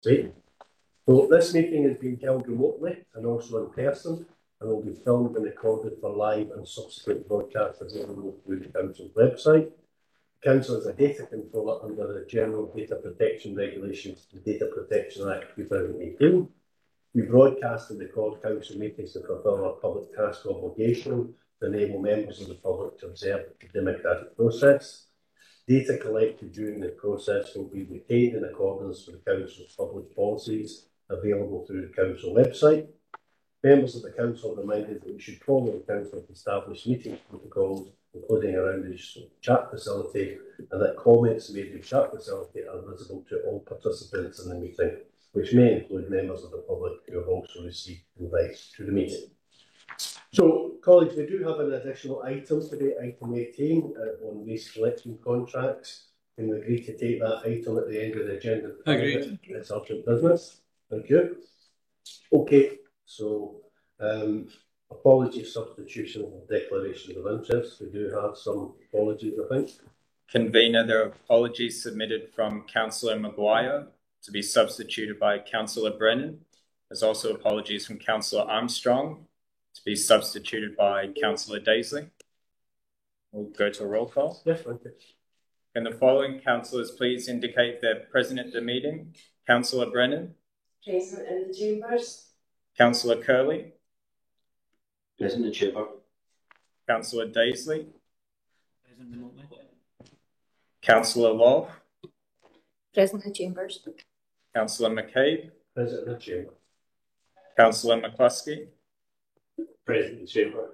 Great. So this meeting is being held remotely and also in person, and will be filmed and recorded for live and subsequent broadcast available through the Council's website. The Council is a data controller under the General Data Protection Regulations, the Data Protection Act 2018. We broadcast and record Council meetings to fulfil our public task obligation to enable members of the public to observe the democratic process. Data collected during the process will be retained in accordance with the Council's public policies available through the Council website. Members of the Council are reminded that we should follow the Council's established meeting protocols, including around the chat facility, and that comments made in the chat facility are visible to all participants in the meeting, which may include members of the public who have also received invites to the meeting. So, colleagues, we do have an additional item today, item 18, on waste collection contracts. Can we agree to take that item at the end of the agenda? Agreed. It's urgent business. Thank you. Okay, so apology substitution of declarations of interest. We do have some apologies, I think. Convener, there are apologies submitted from Councillor Maguire to be substituted by Councillor Brennan. There's also apologies from Councillor Armstrong to be substituted by Councillor Daisley. We'll go to a roll call. Yes, thank you. Can the following councillors please indicate they're present at the meeting? Councillor Brennan. Present in the chambers. Councillor Curley. Present in the chamber. Councillor Daisley. Present remotely. Councillor Law. Present in the chambers. Councillor McCabe. Present in the chamber. Councillor McCluskey. Present in the chamber.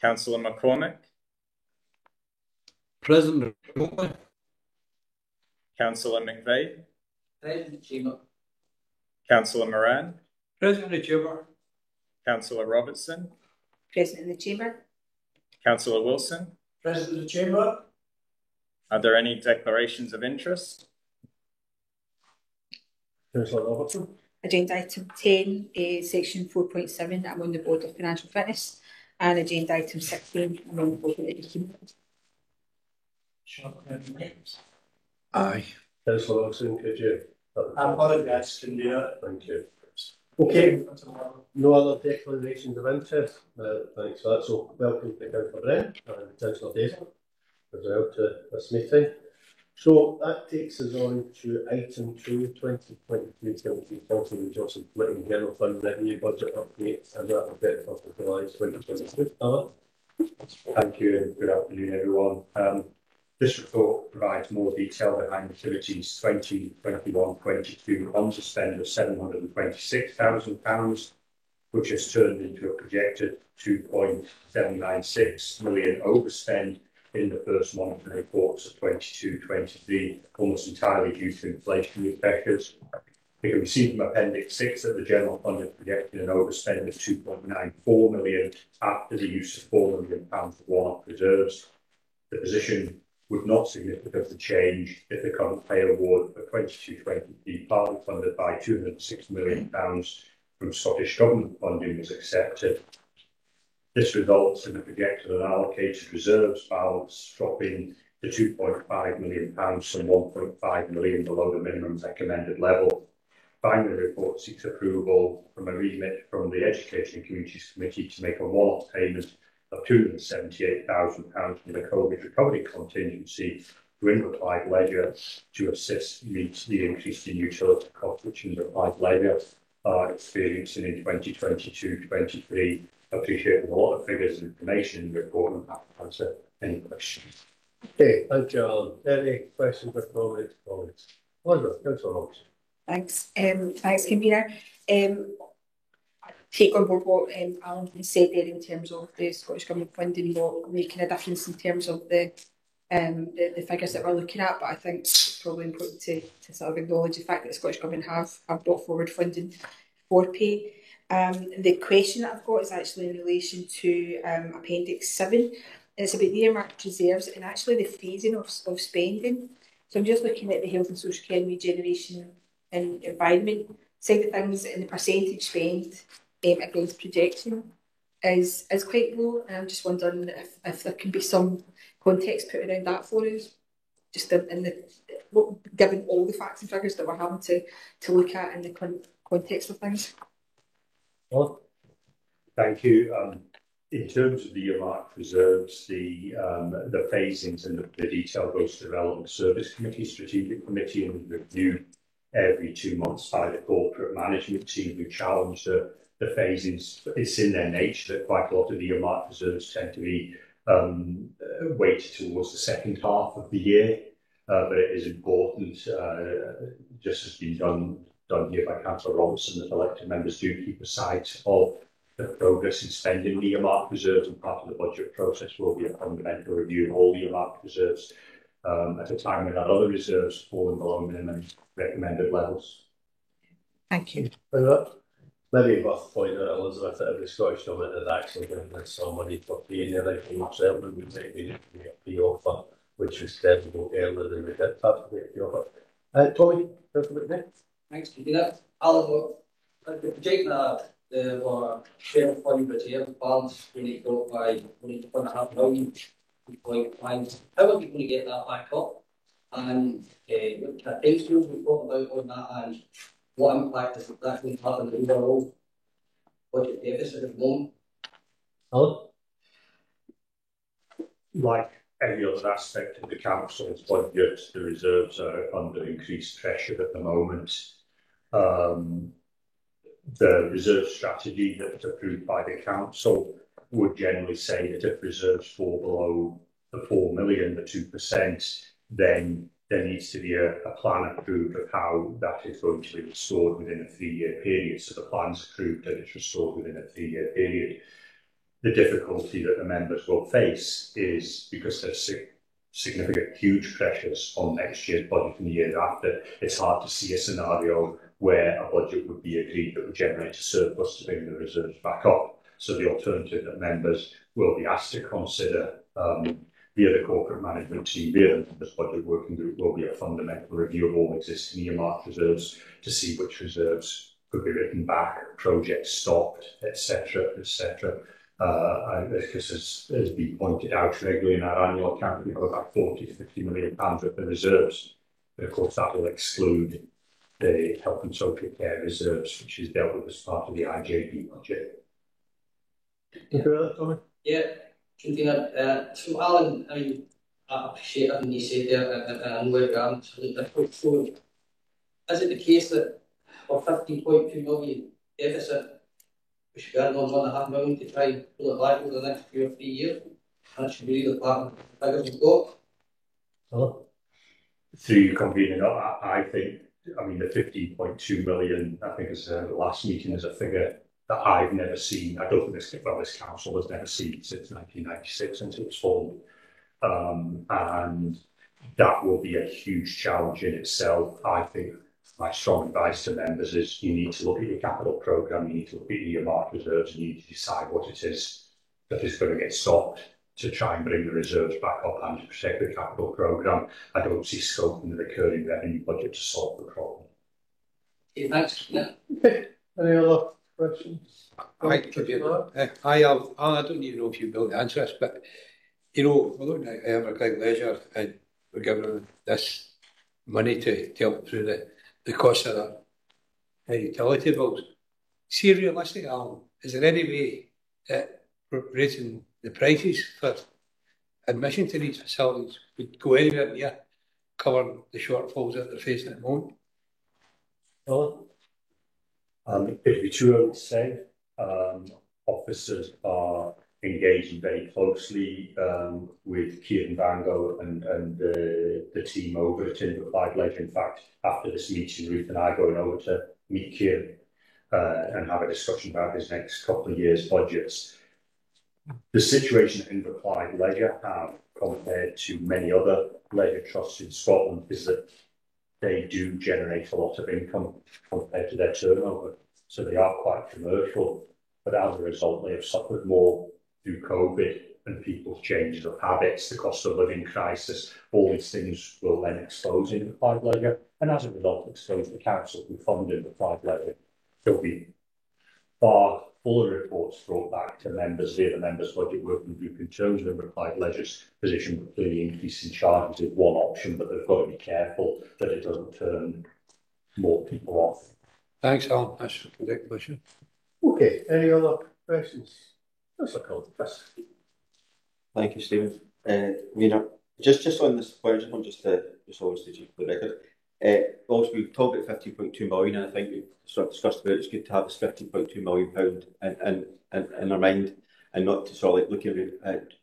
Councillor McCormick. Present remotely. Councillor McVeigh. Present in the chamber. Councillor Moran. Present in the chamber. Councillor Robertson. Present in the chamber. Councillor Wilson. Present in the chamber. Are there any declarations of interest? Councillor Robertson. Agenda item 10, section 4.7, I'm on the Board of Financial Fitness, and agenda item 16, I'm on the Board of Education. Aye. Councillor Wilson, could you? I apologise, can do that. Thank you. Okay, no other declarations of interest. Thanks for that. So, welcome to Councillor Brennan and Councillor Daisley as well to this meeting. So, that takes us on to item 2, 2022-2030 Resources Committee and General Fund Revenue Budget Update, and that will get up to July 2022. Thank you and good afternoon, everyone. This report provides more detail behind Utilities 2021-22 underspend of £726,000, which has turned into a projected £2.796 million overspend in the first monthly reports of 22-23, almost entirely due to inflationary pressures. You can see from Appendix 6 that the General Fund is projecting an overspend of £2.94 million after the use of £4 million of one-off reserves. The position would not significantly change if the current pay award for 22-23, partly funded by £206 million from Scottish Government funding, was accepted. This results in a projected and allocated reserves balance dropping to £2.5 million from £1.5 million below the minimum recommended level. Finally, the report seeks approval from a remit from the Education and Communities Committee to make a one-off payment of £278,000 from the COVID recovery contingency to Inverclyde Leisure to assist meet the increase in utility costs which Inverclyde Leisure are experiencing in 2022-23. I appreciate a lot of figures and information in the report and happy to answer any questions. Okay, thank you, Alan. Any questions or comments? Elizabeth, Councillor Robertson. Thanks. Thanks, Convener. Take on board what Alan has said there in terms of the Scottish Government funding not making a difference in terms of the figures that we're looking at, but I think it's probably important to sort of acknowledge the fact that the Scottish Government have brought forward funding for pay. The question that I've got is actually in relation to Appendix 7. And it's about the earmarked reserves and actually the phasing of spending. So I'm just looking at the health and social care and regeneration and environment side of things, and the percentage spent against projection is quite low, and I'm just wondering if there can be some context put around that for us. just in the given all the facts and figures that we're having to look at in the context of things. Well, thank you. In terms of the earmarked reserves, the phasings and the detail goes to the relevant service committee, strategic committee, and reviewed every 2 months by the corporate management team who challenge the phasings. It's in their nature that quite a lot of the earmarked reserves tend to be weighted towards the second half of the year, but it is important, just as been done here by Councillor Robertson, that elected members do keep a sight of the progress in spending the earmarked reserves, and part of the budget process will be a fundamental review of all the earmarked reserves at a time when other reserves falling below minimum recommended levels. Thank you. maybe worth pointing out, Elizabeth, that every Scottish government has actually given somebody for paying their right from settlement. We take the PO offer, which was definitely earlier than we did have the offer. Tommy, Thanks, Peter. Alan, the project that the share fund reserve balance we need to go by £1.5 million. How are we going to get that back up? And what kind of timescales we've got about on that, and what impact is that going to have on the overall budget deficit at the moment? Alan? Like any other aspect of the council's budget, the reserves are under increased pressure at the moment. The reserve strategy that's approved by the council would generally say that if reserves fall below the 4 million, the 2%, then there needs to be a plan approved of how that is going to be restored within a 3-year period. So the plan's approved and it's restored within a 3-year period. The difficulty that the members will face is because there's significant, huge pressures on next year's budget and the year after. It's hard to see a scenario where a budget would be agreed that would generate a surplus to bring the reserves back up. So the alternative that members will be asked to consider via the corporate management team, via the members' budget working group, will be a fundamental review of all existing earmarked reserves to see which reserves could be written back, projects stopped, etc., etc. Because as been pointed out regularly in our annual account, we have about 40 to 50 million pounds worth of reserves. But of course, that will exclude the health and social care reserves, which is dealt with as part of the IJB budget. Yeah, so Alan, I appreciate everything you said there, and I know where we are. So is it the case that for 15.2 million deficit, we should be earning on £1.5 million to try and pull it back over the next 2 or 3 years? And that should be really the part of the figures we've got. Hello? Through you convening up, I think, I mean, the 15.2 million, I think, is the last meeting, is a figure that I've never seen. I don't think this council has never seen since 1996, since it was formed. And that will be a huge challenge in itself. I think my strong advice to members is you need to look at your capital programme, you need to look at your earmarked reserves, and you need to decide what it is that is going to get stopped to try and bring the reserves back up and to protect the capital programme. I don't see scope in the recurring revenue budget to solve the problem. Okay, thanks. Yeah. Any other questions? I don't even know if you'll be able to answer this, but you know, we're looking at Evergreen Leisure and we're giving them this money to help through the cost of their utility bills. See, realistically, Alan, is there any way that raising the prices for admission to these facilities would go anywhere near covering the shortfalls that they're facing at the moment? It'd be too early to say. Officers are engaging very closely with Kieran Vango and the team over at Inverclyde Leisure. In fact, after this meeting, Ruth and I are going over to meet Kieran and have a discussion about his next couple of years' budgets. The situation at Inverclyde Leisure have, compared to many other leisure trusts in Scotland, is that they do generate a lot of income compared to their turnover. So they are quite commercial, but as a result, they have suffered more through COVID and people's changes of habits, the cost of living crisis. All these things will then expose Inverclyde Leisure, and as a result, expose the council who fund Inverclyde Leisure. There'll be far All the reports brought back to members via the members' budget working group in terms of the required leisure's position. Clearly, increasing charges is one option, but they've got to be careful that it doesn't turn more people off. Thanks, Alan. That's a good question. Okay, any other questions? That's a call. Chris. Thank you, Stephen. Just on this point, I just want just obviously to the record. Also, we've talked about 15.2 million, and I think we've sort of discussed about it's good to have this 15.2 million pound in our mind, and not to sort of like looking at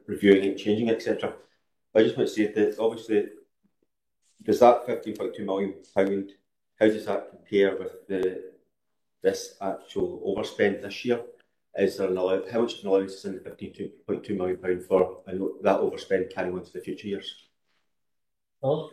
reviewing and changing, etc. But I just want to say that obviously, does that 15.2 million pound, how does that compare with this actual overspend this year? Is there how much an allowance is in the 15.2 million pound for that overspend carrying on to the future years? Oh.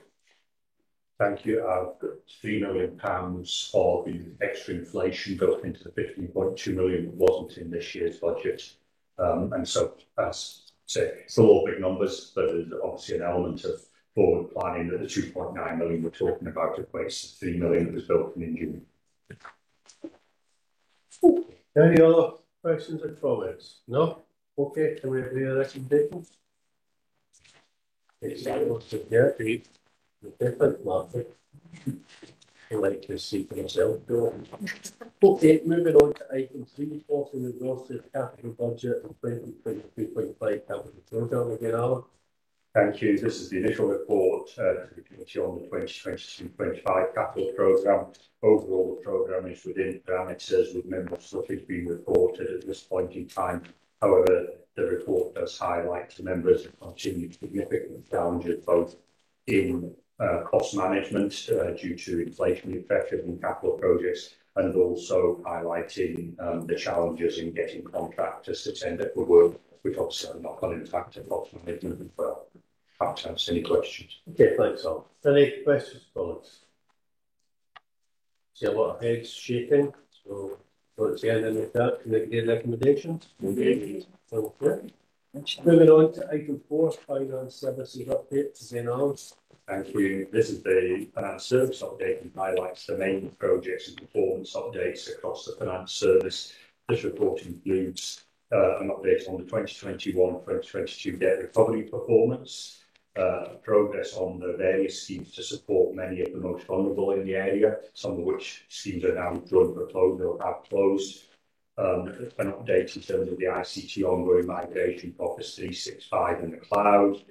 Thank you. I've got £3 million of the extra inflation built into the 15.2 million that wasn't in this year's budget. And so that's it's a lot of big numbers, but there's obviously an element of forward planning that the 2.9 million we're talking about equates to 3 million that was built in June. Any other questions or comments? No? Okay, can we agree on recommendations? It's different market. I like to see for myself. Okay, moving on to item 3, offering the exhaustive capital budget of 2023.5 capital programme again, Alan. Thank you. This is the initial report to the committee on the 2022-25 capital programme. Overall, the programme is within parameters with minimal slippage being reported at this point in time. However, the report does highlight to members the continued significant challenges both in cost management due to inflationary pressures in capital projects, and also highlighting the challenges in getting contractors to tender for work, which obviously are not going to impact on cost management as well. Perhaps answer any questions. Okay, thanks, Al. Any questions, comments? See a lot of heads shaking, so let's end in with that. Can I get recommendations? Okay. Moving on to item 4, finance services update. Again, Alan. Thank you. This is the finance service update and highlights the main projects and performance updates across the finance service. This report includes an update on the 2021-2022 debt recovery performance, progress on the various schemes to support many of the most vulnerable in the area, some of which schemes are now drawn for closure or have closed. An update in terms of the ICT ongoing migration to Office 365 in the cloud,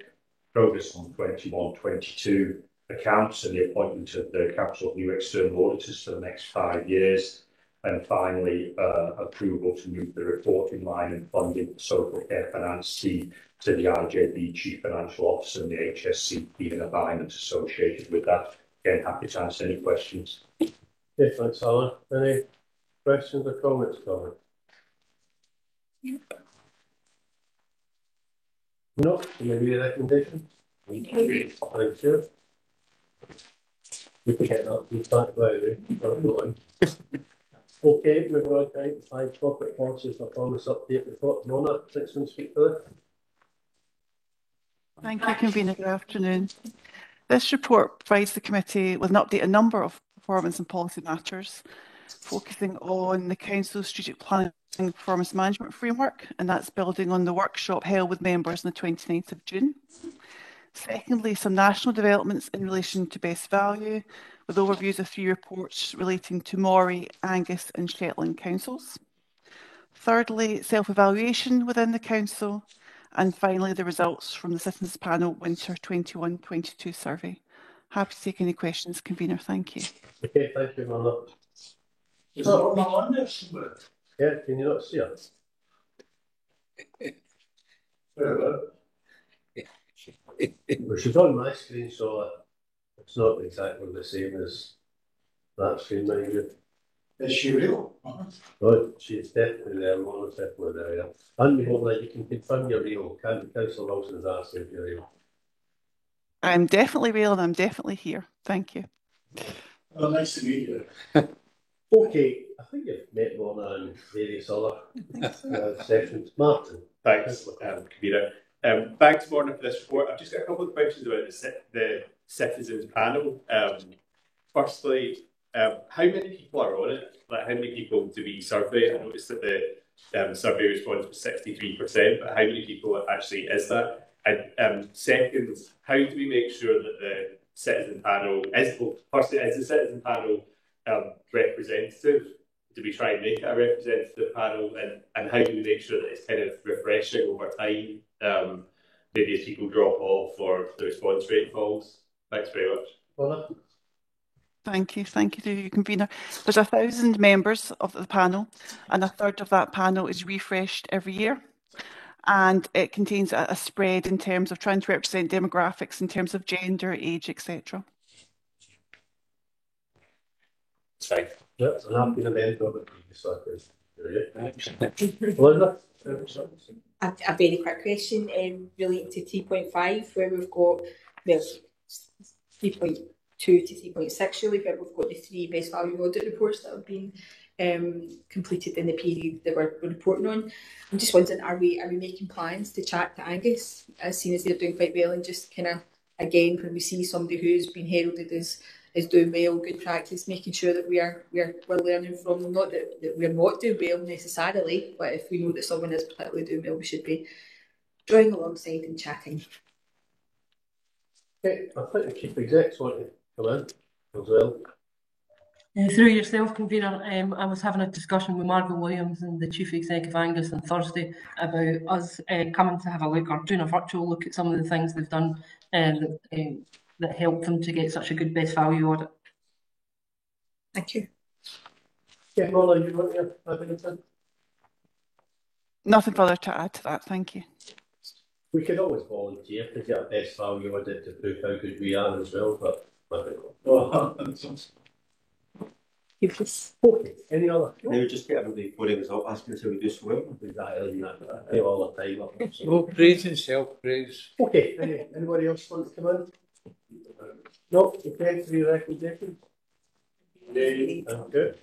progress on 21-22 accounts and the appointment of the Council of new external auditors for the next 5 years, and finally approval to move the reporting line and funding for social care finance team to the IJB Chief Financial Officer and the HSCP and alignment associated with that. Again, happy to answer any questions. Okay, thanks, Alan. Any questions or comments, Colin? No, maybe a recommendation? Thank you. We can get that. We start by the way. Okay, we've got time to find corporate policies for promise update report. Mona, next one speak for it. Thank you, Convener. Good afternoon. This report provides the committee with an update on a number of performance and policy matters, focusing on the Council's strategic planning and performance management framework, and that's building on the workshop held with members on the 29th of June. Secondly, some national developments in relation to best value, with overviews of 3 reports relating to Moray, Angus and Shetland councils. Thirdly, self-evaluation within the council. And finally, the results from the Citizens Panel Winter 21-22 survey. Happy to take any questions, Convener. Thank you. Okay, thank you, Mona. Is that what I'm on this? Yeah, can you not see us? Well, she's on my screen, so it's not exactly the same as that screen, mind you. Is she real? Oh, she's definitely there. Mona's definitely there, yeah. And we hope that you can confirm you're real. Councillor Wilson has asked if you're real. I'm definitely real and I'm definitely here. Thank you. Well, nice to meet you. Okay, I think you've met Mona and various other sessions. Martin. Thanks, Convener. Thanks, Mona, for this report. I've just got a couple of questions about the Citizens Panel. Firstly, How many people are on it? Like, how many people do we survey? I noticed that the survey response was 63%, but how many people actually is that? And second, how do we make sure that the citizen panel is, well, firstly, is the citizen panel representative? Do we try and make it a representative panel? And how do we make sure that it's kind of refreshing over time? Maybe as people drop off or the response rate falls. Thanks very much. Well, Thank you to you, convener. There's 1,000 members of the panel, and a third of that panel is refreshed every year. And it contains a spread in terms of trying to represent demographics, in terms of gender, age, etc. It's fine. yes, and I've been a member of the previous Elizabeth? A very quick question relating to 3.5, where we've got, well, 3.2 to 3.6 really, but we've got the 3 best value audit reports that have been completed in the period that we're reporting on. I'm just wondering, are we making plans to chat to Angus, as seen as they're doing quite well, and just kind of, again, when we see somebody who's been heralded as doing well, good practice, making sure that we're learning from them, not that we're not doing well necessarily, but if we know that someone is particularly doing well, we should be drawing alongside and chatting. Okay, I think the chief execs want to come in as well. Through yourself, convener, I was having a discussion with Margaret Williams and the Chief Executive Angus on Thursday about us coming to have a look, or doing a virtual look at some of the things they've done that helped them to get such a good best value audit. Thank you. Yeah, Roland, you want to add anything? Nothing further to add to that, thank you. We could always volunteer to get a best value audit to prove how good we are as well, but okay, any other? Maybe just get everybody voting result, asking us how we do so well. Exactly, I all the time. No praise and self-praise. Okay, anybody else want to come in? No, okay, 3 recommendations. Good.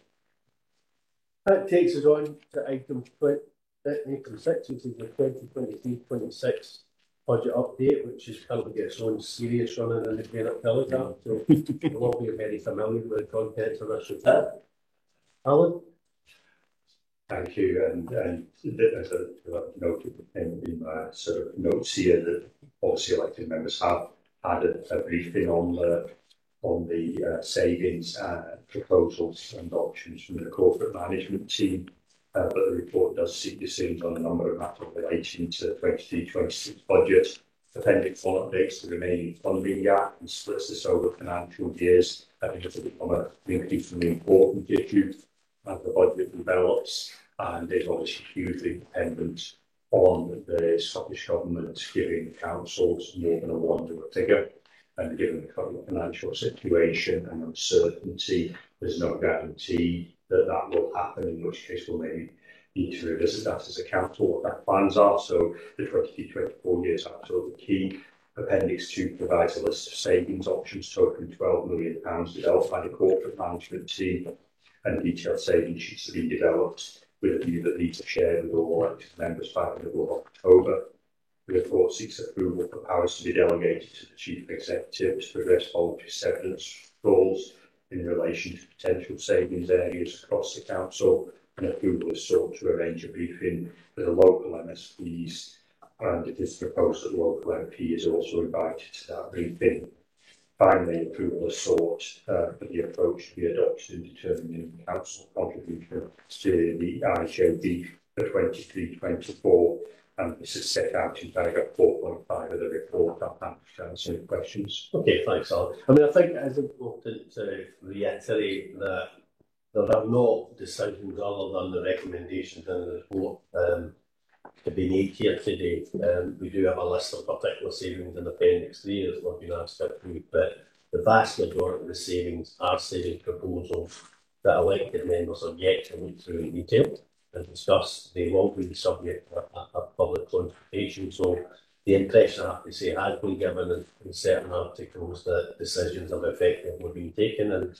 That takes us on to item 6, which is the 2023-26 budget update, which is currently got its own series running in the Greater Telegraph, so we'll all be very familiar with the contents of this report. Alan? Thank you, and as a noted in my sort of notes here, that obviously elected members have had a briefing on the savings proposals and options from the corporate management team, but the report does seek decisions on a number of matters relating to the 23-26 budget. Appendix 1 updates the remaining funding gap and splits this over financial years. I think it will become an increasingly important issue as the budget develops, and is obviously hugely dependent on the Scottish Government giving councils more than a one-year figure. And given the current financial situation and uncertainty, there's no guarantee that that will happen, in which case we'll maybe need to revisit that as a council, what our plans are. So the 23-24 years are absolutely key. Appendix 2 provides a list of savings options totaling £12 million developed by the corporate management team, and detailed savings sheets have been developed with a view that these are shared with all elected members by the middle of October. The report seeks approval for powers to be delegated to the Chief Executive to progress voluntary severance goals in relation to potential savings areas across the council, and approval is sought to arrange a briefing with the local MSPs, and it is proposed that the local MP is also invited to that briefing. Finally, approval is sought for the approach to be adopted in determining the council contribution to the IJB for 23-24. And this is set out in paragraph 4.5 of the report. I'm happy to answer any questions. Okay, thanks, Alan. I mean, I think it is important to reiterate that there are no decisions other than the recommendations in the report to be made here today. We do have a list of particular savings in Appendix 3 that we've been asked to approve, but the vast majority of the savings are savings proposals that elected members have yet to look through in detail and discuss. They will be subject to a public consultation. So the impression, I have to say, has been given in certain articles that decisions have effectively been taken and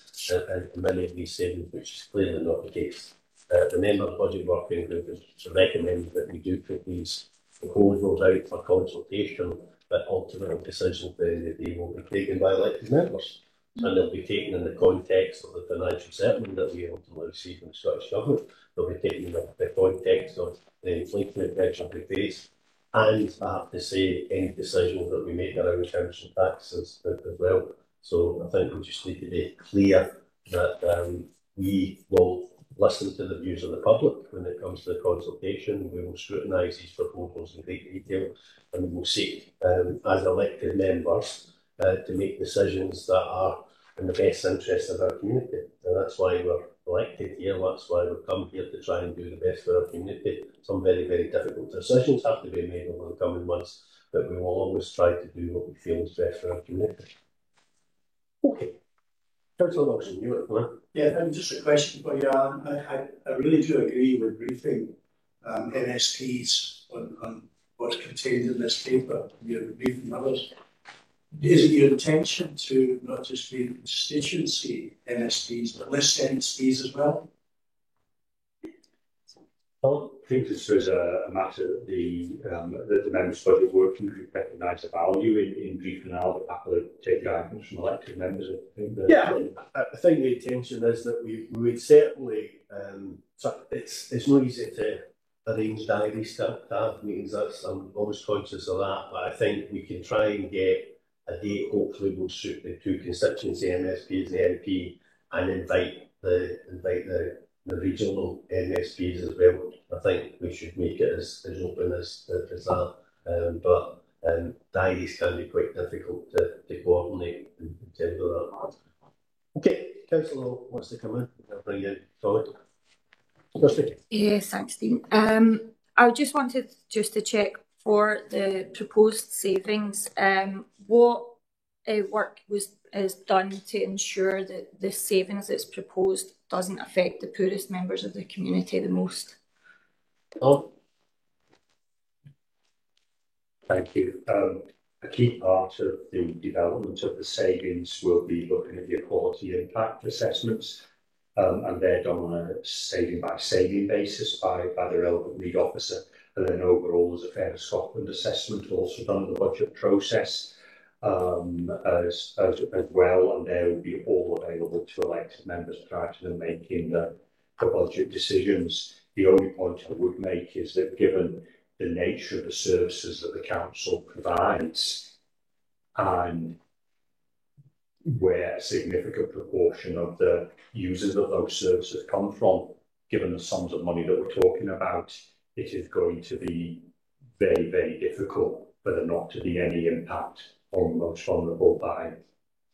many of these savings, which is clearly not the case. The member budget working group is recommending that we do put these proposals out for consultation, but ultimately decisions at the end of the day will be taken by elected members. and they'll be taken in the context of the financial settlement that we ultimately receive from the Scottish Government. They'll be taken in the context of the inflationary pressure we face, and I have to say, any decisions that we make around council taxes as well. So I think we just need to be clear that we will listen to the views of the public when it comes to the consultation. We will scrutinise these proposals in great detail, and we will seek, as elected members, to make decisions that are in the best interest of our community. And that's why we're elected here, that's why we've come here to try and do the best for our community. Some very, very difficult decisions have to be made over the coming months, but we will always try to do what we feel is best for our community. Okay. Councillor Wilson, you want to Yeah, and just a question for you, Alan. I really do agree with briefing MSPs on what's contained in this paper. You're briefing others. Is it your intention to not just be constituency MSPs, but list MSPs as well? I think this was a matter that the members' budget working group recognised the value in briefing, and I'll happily take guidance from elected members. I think the intention is that we would certainly, so it's not easy to arrange diaries to have meetings, I'm always conscious of that, but I think we can try and get a date, hopefully will suit the two constituency MSPs, the MP, and invite the regional MSPs as well. I think we should make it as open as that. But diaries can be quite difficult to coordinate in terms of that. Okay, Councillor wants to come in. I'll bring you in. Sorry. Yes, thanks, Stephen. I just wanted to check for the proposed savings. What work is done to ensure that the savings that's proposed doesn't affect the poorest members of the community the most? Oh. Thank you. A key part of the development of the savings will be looking at the equality impact assessments, and they're done on a saving by saving basis by the relevant lead officer, and then overall there's a Fair Scotland assessment also done in the budget process as well, and they will be all available to elected members prior to them making the budget decisions. The only point I would make is that given the nature of the services that the council provides, and where a significant proportion of the users of those services come from, given the sums of money that we're talking about, it is going to be very, very difficult for there not to be any impact on the most vulnerable by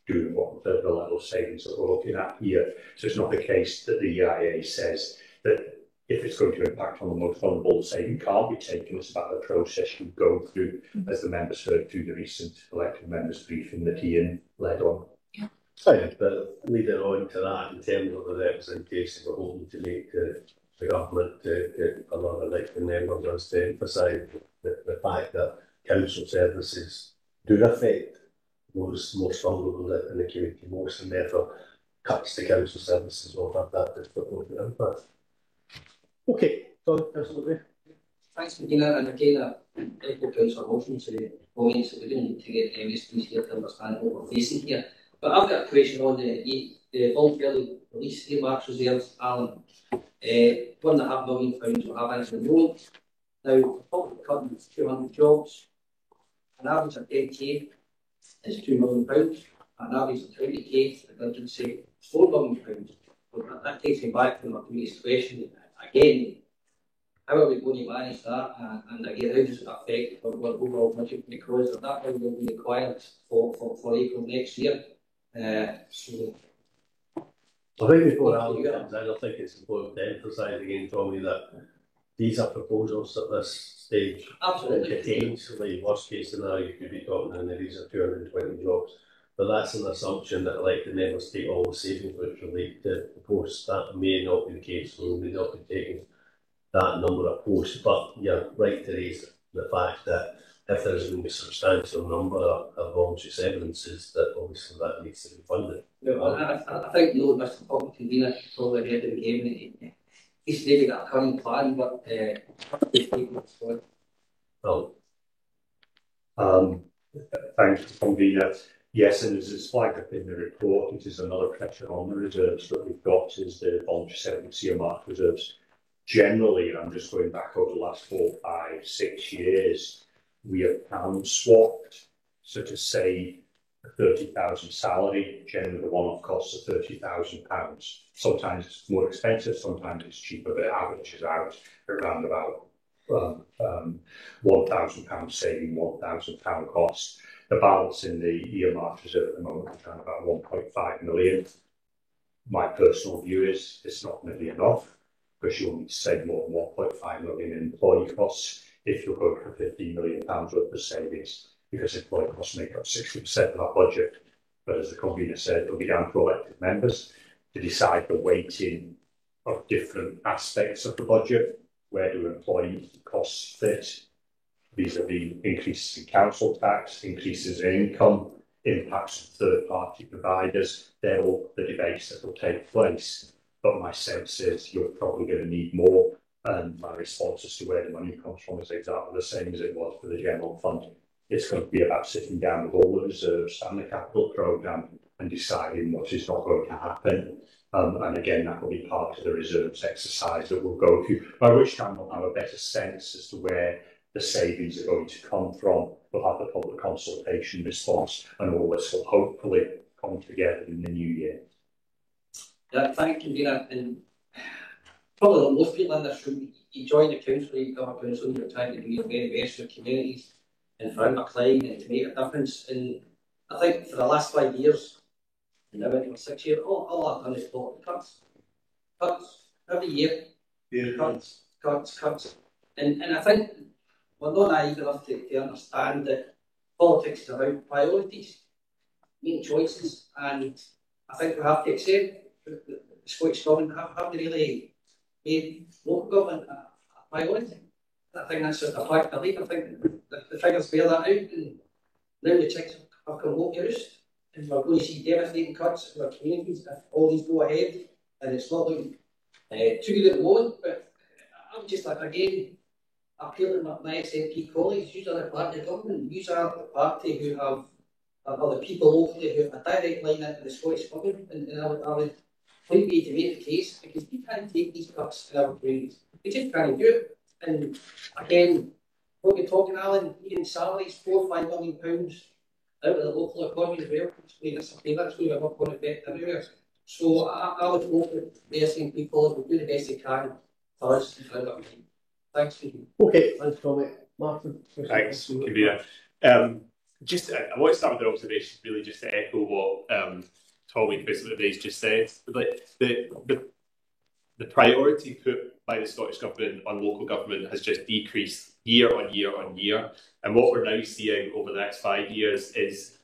doing what the level of savings that we're looking at here. So it's not the case that the EIA says that if it's going to impact on the most vulnerable, the saving can't be taken. It's about the process you go through, as the members heard through the recent elected members briefing that Ian led on. Yeah. But leading on to that, in terms of the representation we're holding to make to the government, to a lot of elected members, was to emphasise the fact that council services do affect those most vulnerable in the community most, and therefore cuts to council services will have that disproportionate impact. Okay, so Councillor. Thanks, Medina, and again, echo Councillor motion to comments that we didn't need to get MSPs here to understand what we're facing here. But I've got a question on the voluntarily release earmarks reserves, Alan. £1.5 million we have into the moment. Now, probably cutting 200 jobs. An average of 10k is £2 million. An average of 20k, I didn't say £4 million. So that takes me back to my previous question. Again, how are we going to manage that? And again, how does it affect our overall budget? Because that will be required for April next year. So I think before Alan comes in, I think it's important to emphasise again, Tommy, that these are proposals at this stage. Absolutely. Potentially, worst case scenario, you could be talking in the region of 220 jobs. But that's an assumption that elected members take all the savings which relate to the posts. That may not be the case, so we may not be taking that number of posts. But you're right to raise the fact that if there's going to be a substantial number of voluntary severances, that obviously that needs to be funded. I think Mr. Poppy convener probably ahead of the game. He's maybe got a current plan, but thanks, convener. Yes, and as it's flagged up in the report, it is another pressure on the reserves that we've got is the voluntary settlements earmarked reserves. Generally, and I'm just going back over the last 4, 5, 6 years, we have pound swapped, so to say, a 30,000 salary, generally the one-off costs of £30,000. Sometimes it's more expensive, sometimes it's cheaper, but it averages out around about £1,000 saving, £1,000 cost. The balance in the earmarked reserve at the moment is around about 1.5 million. My personal view is it's not going to be enough, because you'll need to save more than 1.5 million in employee costs if you're going for £15 million worth of savings, because employee costs make up 60% of our budget. But as the convener said, it'll be down to elected members to decide the weighting of different aspects of the budget. Where do employee costs fit? Vis-a-vis increases in council tax, increases in income, impacts on third-party providers. They're all the debates that will take place. But my sense is you're probably going to need more, and my response as to where the money comes from is exactly the same as it was for the general fund. It's going to be about sitting down with all the reserves and the capital programme and deciding what is not going to happen. And again, that will be part of the reserves exercise that we'll go through, by which time we'll have a better sense as to where the savings are going to come from. We'll have the public consultation response, and all this will hopefully come together in the new year. Yeah, thank you, Convener. And probably most people in this room, you join the council, you become a council, you're trying to do your very best for the communities and for Inverclyde and to make a difference. And I think for the last 5 years, and now into 6 years, all I've done is talk cuts. Cuts every year. Yeah. Cuts. And I think we're not naive enough to understand that politics is about priorities, making choices, and I think we have to accept that the Scottish Government haven't really made local government a priority. I think that's just a fact of life. I think the figures bear that out, and now the chicks have come home to roost, and we're going to see devastating cuts in our communities if all these go ahead, and it's not looking too good at the moment. But I'm just again appealing to my SNP colleagues. You are the party of government. You are the party who have the people locally who have a direct line into the Scottish Government, and I would point you to make the case, because we can't take these cuts in our communities. We just can't do it. And again, what we're talking, Alan, even salaries, £4 or £5 million out of the local economy as well. That's where we're not going to affect everywhere. So I would hope that the SNP colleagues will do the best they can for us and for our community. Thanks, Stephen. Okay, thanks, Tommy. Martin. Thanks, Convener. Just, I want to start with an observation, really, just to echo what Tommy basically just said. Like the priority put by the Scottish Government on local government has just decreased year on year on year. And what we're now seeing over the next 5 years is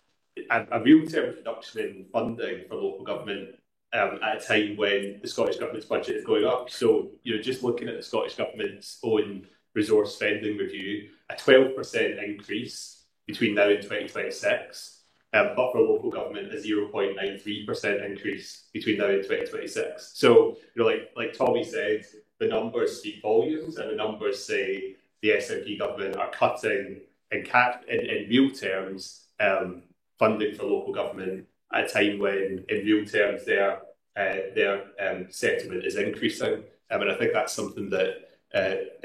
a real-term reduction in funding for local government at a time when the Scottish Government's budget is going up. So, just looking at the Scottish Government's own resource spending review, a 12% increase between now and 2026. But for local government, a 0.93% increase between now and 2026. So, like Tommy said, the numbers speak volumes, and the numbers say the SNP government are cutting in real terms funding for local government at a time when, in real terms, their settlement is increasing. And I think that's something that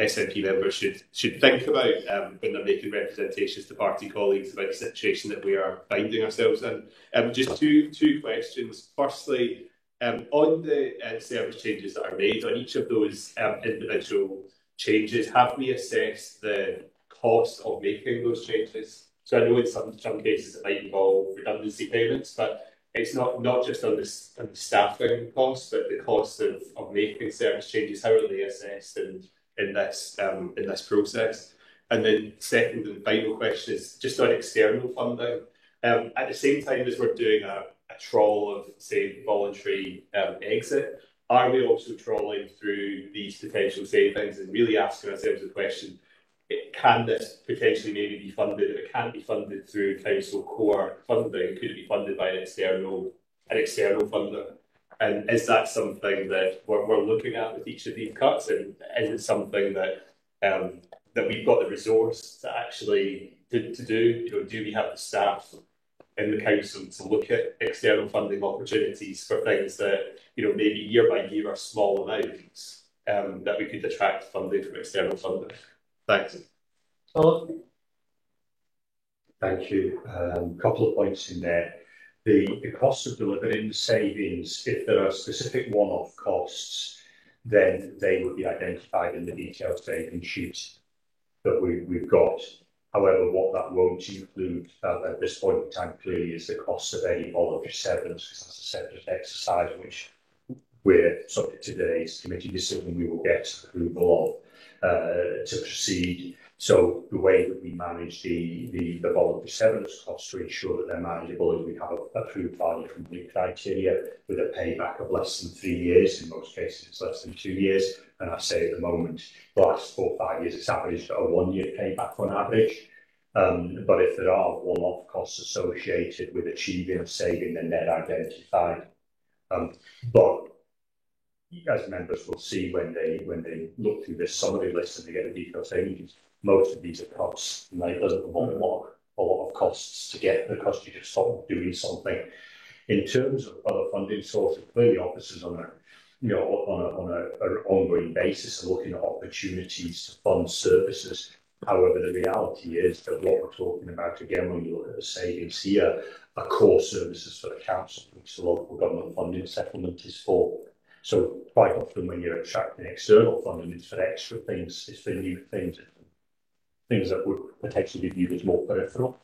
SNP members should think about when they're making representations to party colleagues about the situation that we are finding ourselves in. Just two questions. Firstly, on the service changes that are made, on each of those individual changes, have we assessed the cost of making those changes? So I know in some cases it might involve redundancy payments, but it's not just on the staffing costs, but the cost of making service changes. How are they assessed in this process? And then second and final question is just on external funding. At the same time as we're doing a trawl of, say, voluntary exit, are we also trawling through these potential savings and really asking ourselves the question, can this potentially maybe be funded? If it can't be funded through council core funding, could it be funded by an external funder? And is that something that we're looking at with each of these cuts? And is it something that that we've got the resource to actually to do? Do we have the staff in the council to look at external funding opportunities for things that, maybe year by year are small amounts, that we could attract funding from external funding. Thanks. Thank you. Couple of points in there. The cost of delivering the savings, if there are specific one-off costs, then they would be identified in the detailed savings sheet that we've got. However, what that won't include at this point in time clearly is the cost of any voluntary severance, because that's a separate exercise which we're subject to today's committee decision. We will get approval of to proceed. So the way that we manage the voluntary severance costs to ensure that they're manageable is we have approved value from the criteria with a payback of less than 3 years. In most cases, it's less than 2 years. And I say at the moment, the last 4 or 5 years, it's averaged at a 1 year payback on average. But if there are one-off costs associated with achieving a saving, then they're identified. But as members will see when they look through this summary list and they get a detailed savings, most of these are costs, and it doesn't involve a lot of costs to get the cost you just stop doing something. In terms of other funding sources, clearly officers on an ongoing basis are looking at opportunities to fund services. However, the reality is that what we're talking about, again, when you look at the savings here, are core services for the council, which the local government funding settlement is for. So quite often when you're attracting external funding, it's for extra things, it's for new things that would potentially be viewed as more peripheral.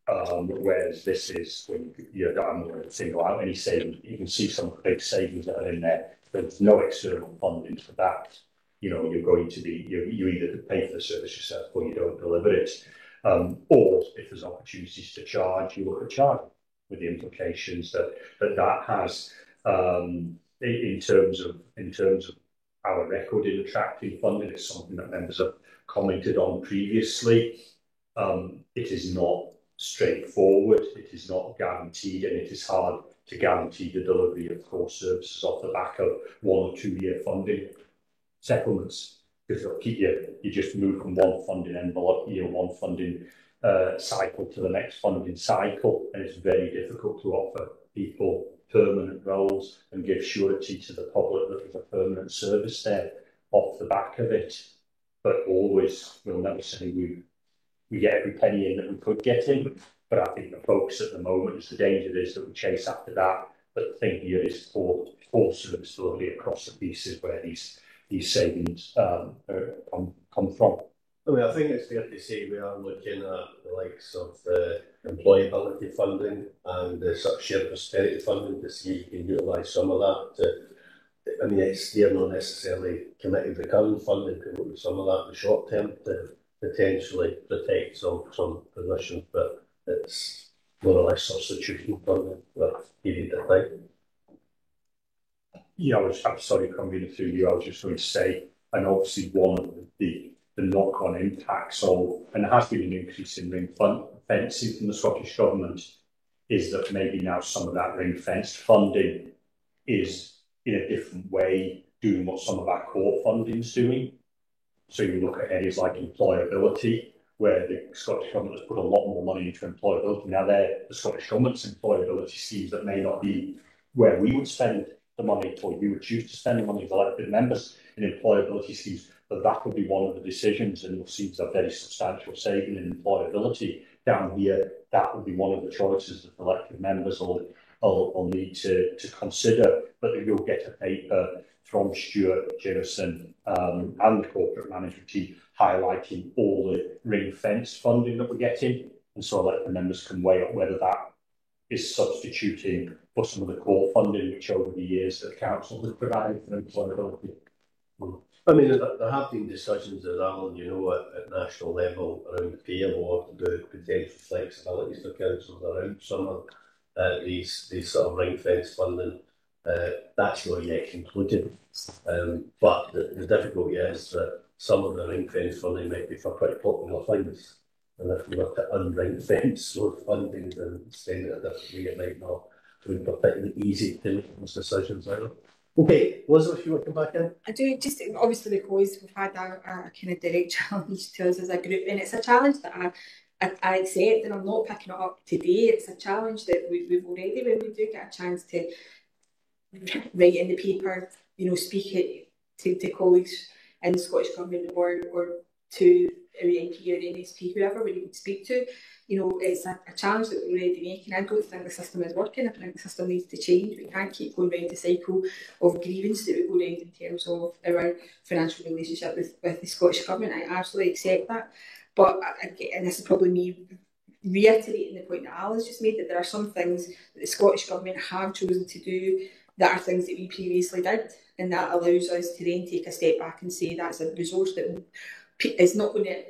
Whereas this is when I'm going to single out any savings. You can see some of the big savings that are in there. There's no external funding for that. You're going to be, you either pay for the service yourself or you don't deliver it. Or if there's opportunities to charge, you look at charging, with the implications that has in terms of our record in attracting funding. It's something that members have commented on previously. It is not straightforward, it is not guaranteed, and it is hard to guarantee the delivery of core services off the back of 1 or 2 year funding settlements, because it'll keep you just move from one funding envelope, one funding cycle to the next funding cycle, and it's very difficult to offer people permanent roles and give surety to the public that there's a permanent service there off the back of it. But always, we'll never say we get every penny in that we could get in. But I think the focus at the moment is the danger is that we chase after that. But the thing here is for service delivery across the pieces where these savings come from. I mean, I think it's fair to say we are looking at the likes of the employability funding and the sort of shared prosperity funding to see if you can utilise some of that. They're not necessarily committed recurring funding to look at some of that in the short term to potentially protect some positions, but it's more or less substitution funding for a period of time. Yeah, I'm sorry coming through you. I was just going to say, and obviously one of the knock-on impacts of, and there has been an increase in ring fencing from the Scottish Government, is that maybe now some of that ring-fenced funding is in a different way doing what some of our core funding is doing. So you look at areas like employability, where the Scottish Government has put a lot more money into employability. Now they're the Scottish Government's employability schemes that may not be where we would spend the money, or you would choose to spend the money as elected members in employability schemes, but that would be one of the decisions, and you'll see there's a very substantial saving in employability down here. That would be one of the choices that elected members will need to consider. But you'll get a paper from Stuart Jinnison and the corporate management team highlighting all the ring-fence funding that we're getting, and so elected members can weigh up whether that is substituting for some of the core funding which over the years the council has provided for employability. I mean, there have been discussions, as Alan, at national level around the pay award, the potential flexibilities for councils around some of these sort of ring-fence funding. That's not yet concluded. But the difficulty is that some of the ring-fence funding might be for quite popular things. And if we were to un-ring-fence those fundings and spend it a different way, it might not be particularly easy to make those decisions either. Okay, Elizabeth, you want to come back in? I do, just obviously because we've had a kind of direct challenge to us as a group, and it's a challenge that I accept, and I'm not picking it up today. It's a challenge that we've already, when we do get a chance to write in the paper, you know, speak it to colleagues in the Scottish Government or to our MP or MSP, whoever we need to speak to. You know, it's a challenge that we're already making. I don't think the system is working. I think the system needs to change. We can't keep going round the cycle of grievance that we go round in terms of our financial relationship with the Scottish Government. I absolutely accept that. But, and this is probably me reiterating the point that Alice just made, that there are some things that the Scottish Government have chosen to do that are things that we previously did, and that allows us to then take a step back and say that's a resource that is not going to,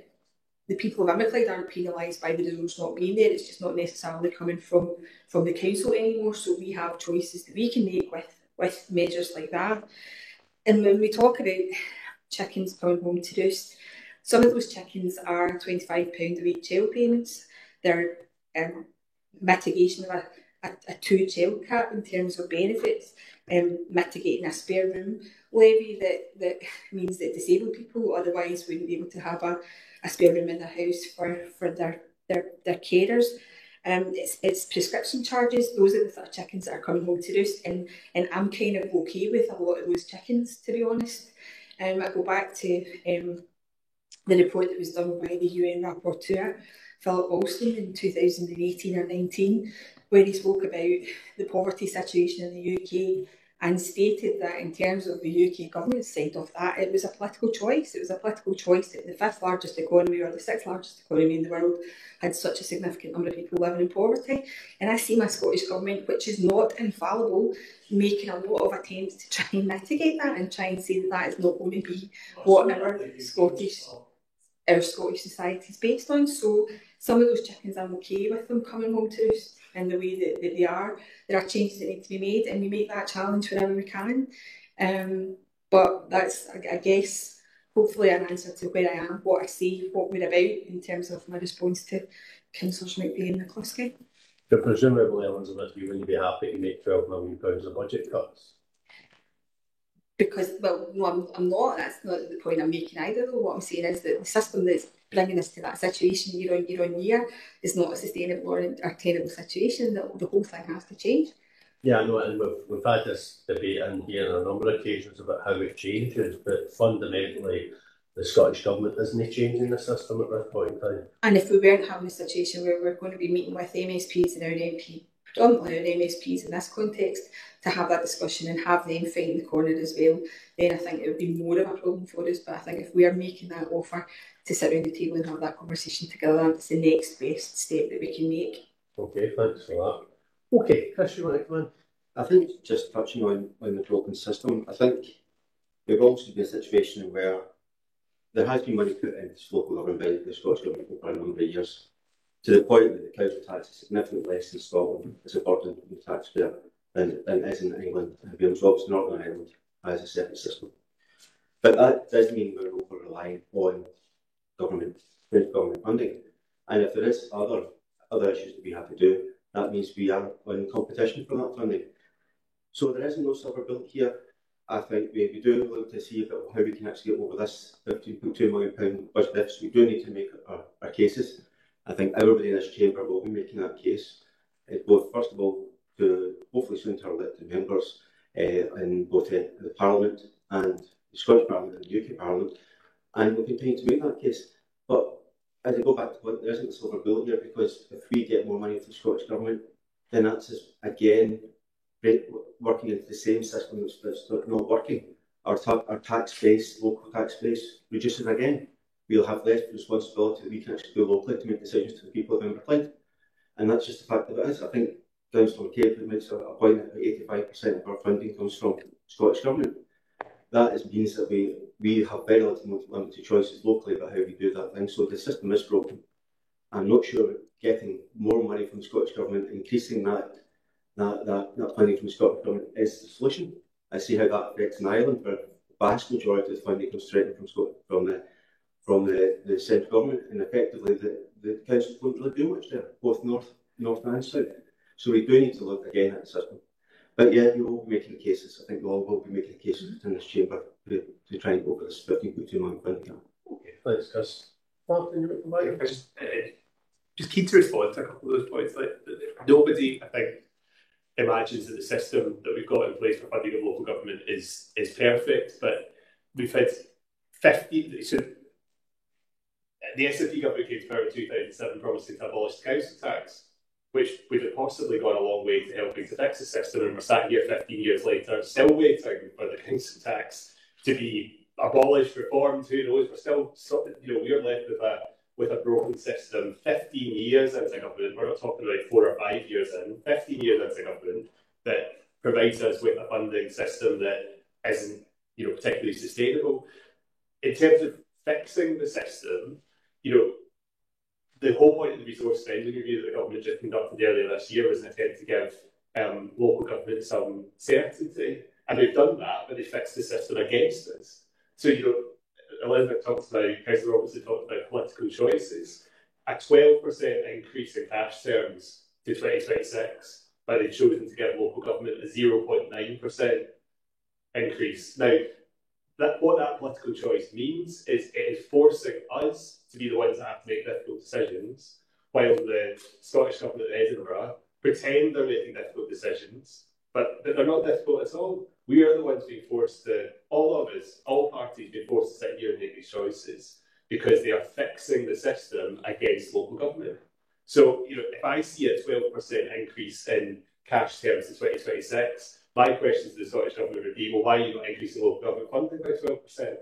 the people of Inverclyde aren't penalised by the resource not being there. It's just not necessarily coming from the council anymore. So we have choices that we can make with measures like that. And when we talk about chickens coming home to roost, some of those chickens are £25 a week child payments. They're mitigation of a two-child cap in terms of benefits, mitigating a spare room levy that means that disabled people otherwise wouldn't be able to have a spare room in their house for their carers. It's prescription charges. Those are the sort of chickens that are coming home to roost, and I'm kind of okay with a lot of those chickens, to be honest. I go back to the report that was done by the UN rapporteur, Philip Alston, in 2018 or 19, where he spoke about the poverty situation in the UK and stated that in terms of the UK government side of that, it was a political choice. It was a political choice that the fifth largest economy or the sixth largest economy in the world had such a significant number of people living in poverty. And I see my Scottish Government, which is not infallible, making a lot of attempts to try and mitigate that and try and say that that is not going to be what our Scottish society is based on. So some of those chickens, I'm okay with them coming home to roost in the way that they are. There are changes that need to be made, and we make that challenge whenever we can. But that's, I guess, hopefully an answer to where I am, what I see, what we're about in terms of my response to Councillors McBain and McCluskey. But presumably, Elizabeth, you wouldn't be happy to make £12 million of budget cuts? Because, well, no, I'm not. That's not the point I'm making either, though. What I'm saying is that the system that's bringing us to that situation year on year is not a sustainable or tenable situation. The whole thing has to change. Yeah, I know, and we've had this debate in here on a number of occasions about how it changes, but fundamentally, the Scottish Government isn't changing the system at this point in time. And if we weren't having a situation where we're going to be meeting with MSPs and our MP, predominantly our MSPs in this context, to have that discussion and have them fight in the corner as well, then I think it would be more of a problem for us. But I think if we are making that offer to sit around the table and have that conversation together, it's the next best step that we can make. Okay, thanks for that. Okay, Chris, you want to come in? I think just touching on the broken system, I think we've also been in a situation where there has been money put into local government by the Scottish Government for a number of years, to the point that the council tax is significantly less in Scotland as a burden on the taxpayer than it is in England, and Wales, obviously Northern Ireland has a separate system. But that does mean we're over relying on government funding. And if there is other issues that we have to do, that means we are in competition for that funding. So there is no silver bullet here. I think we do look to see how we can actually get over this £15.2 million budget deficit. We do need to make our cases. I think everybody in this chamber will be making that case, both, first of all, to hopefully soon to our elected members in both the Parliament and the Scottish Parliament and the UK Parliament, and we'll continue to make that case. But as I go back to what, there isn't a silver bullet here, because if we get more money from the Scottish Government, then that's just, again, working into the same system that's not working. Our tax base, local tax base, reduces again. We'll have less responsibility that we can actually do locally to make decisions to the people of Inverclyde. And that's just the fact that it is. I think Councillor McCabe makes a point that 85% of our funding comes from the Scottish Government. That means that we have very limited choices locally about how we do that thing. So the system is broken. I'm not sure getting more money from the Scottish Government, increasing that funding from the Scottish Government is the solution. I see how that affects in Ireland, where the vast majority of the funding comes straight from the central government, and effectively the councils don't really do much there, both north and south. So we do need to look again at the system. But yeah, we will be making the cases. I think we all will be making the cases in this chamber to try and go over this £15.2 million funding gap. Okay, thanks, Chris. Martin, you want to come back? just keen to respond to a couple of those points. Like, nobody, I think, imagines that the system that we've got in place for funding of local government is perfect, but we've had 50. So the SNP government came to power in 2007 promising to abolish the council tax, which would have possibly gone a long way to helping to fix the system, and we're sat here 15 years later still waiting for the council tax to be abolished, reformed. Who knows? We're still, we're left with a broken system 15 years into government. We're not talking about 4 or 5 years in, 15 years into government, that provides us with a funding system that isn't, particularly sustainable. In terms of fixing the system, the whole point of the resource spending review that the government just conducted earlier this year was an attempt to give local government some certainty, and they've done that, but they fixed the system against us. So, Elizabeth talks about, Councillor Robertson talked about political choices. A 12% increase in cash terms to 2026, but they've chosen to give local government a 0.9% increase. Now, what that political choice means is it is forcing us to be the ones that have to make difficult decisions, while the Scottish Government in Edinburgh pretend they're making difficult decisions, but they're not difficult at all. We are the ones being forced to, all of us, all parties being forced to sit here and make these choices because they are fixing the system against local government. So, if I see a 12% increase in cash terms to 2026, my question to the Scottish Government would be, well, why are you not increasing local government funding by 12%?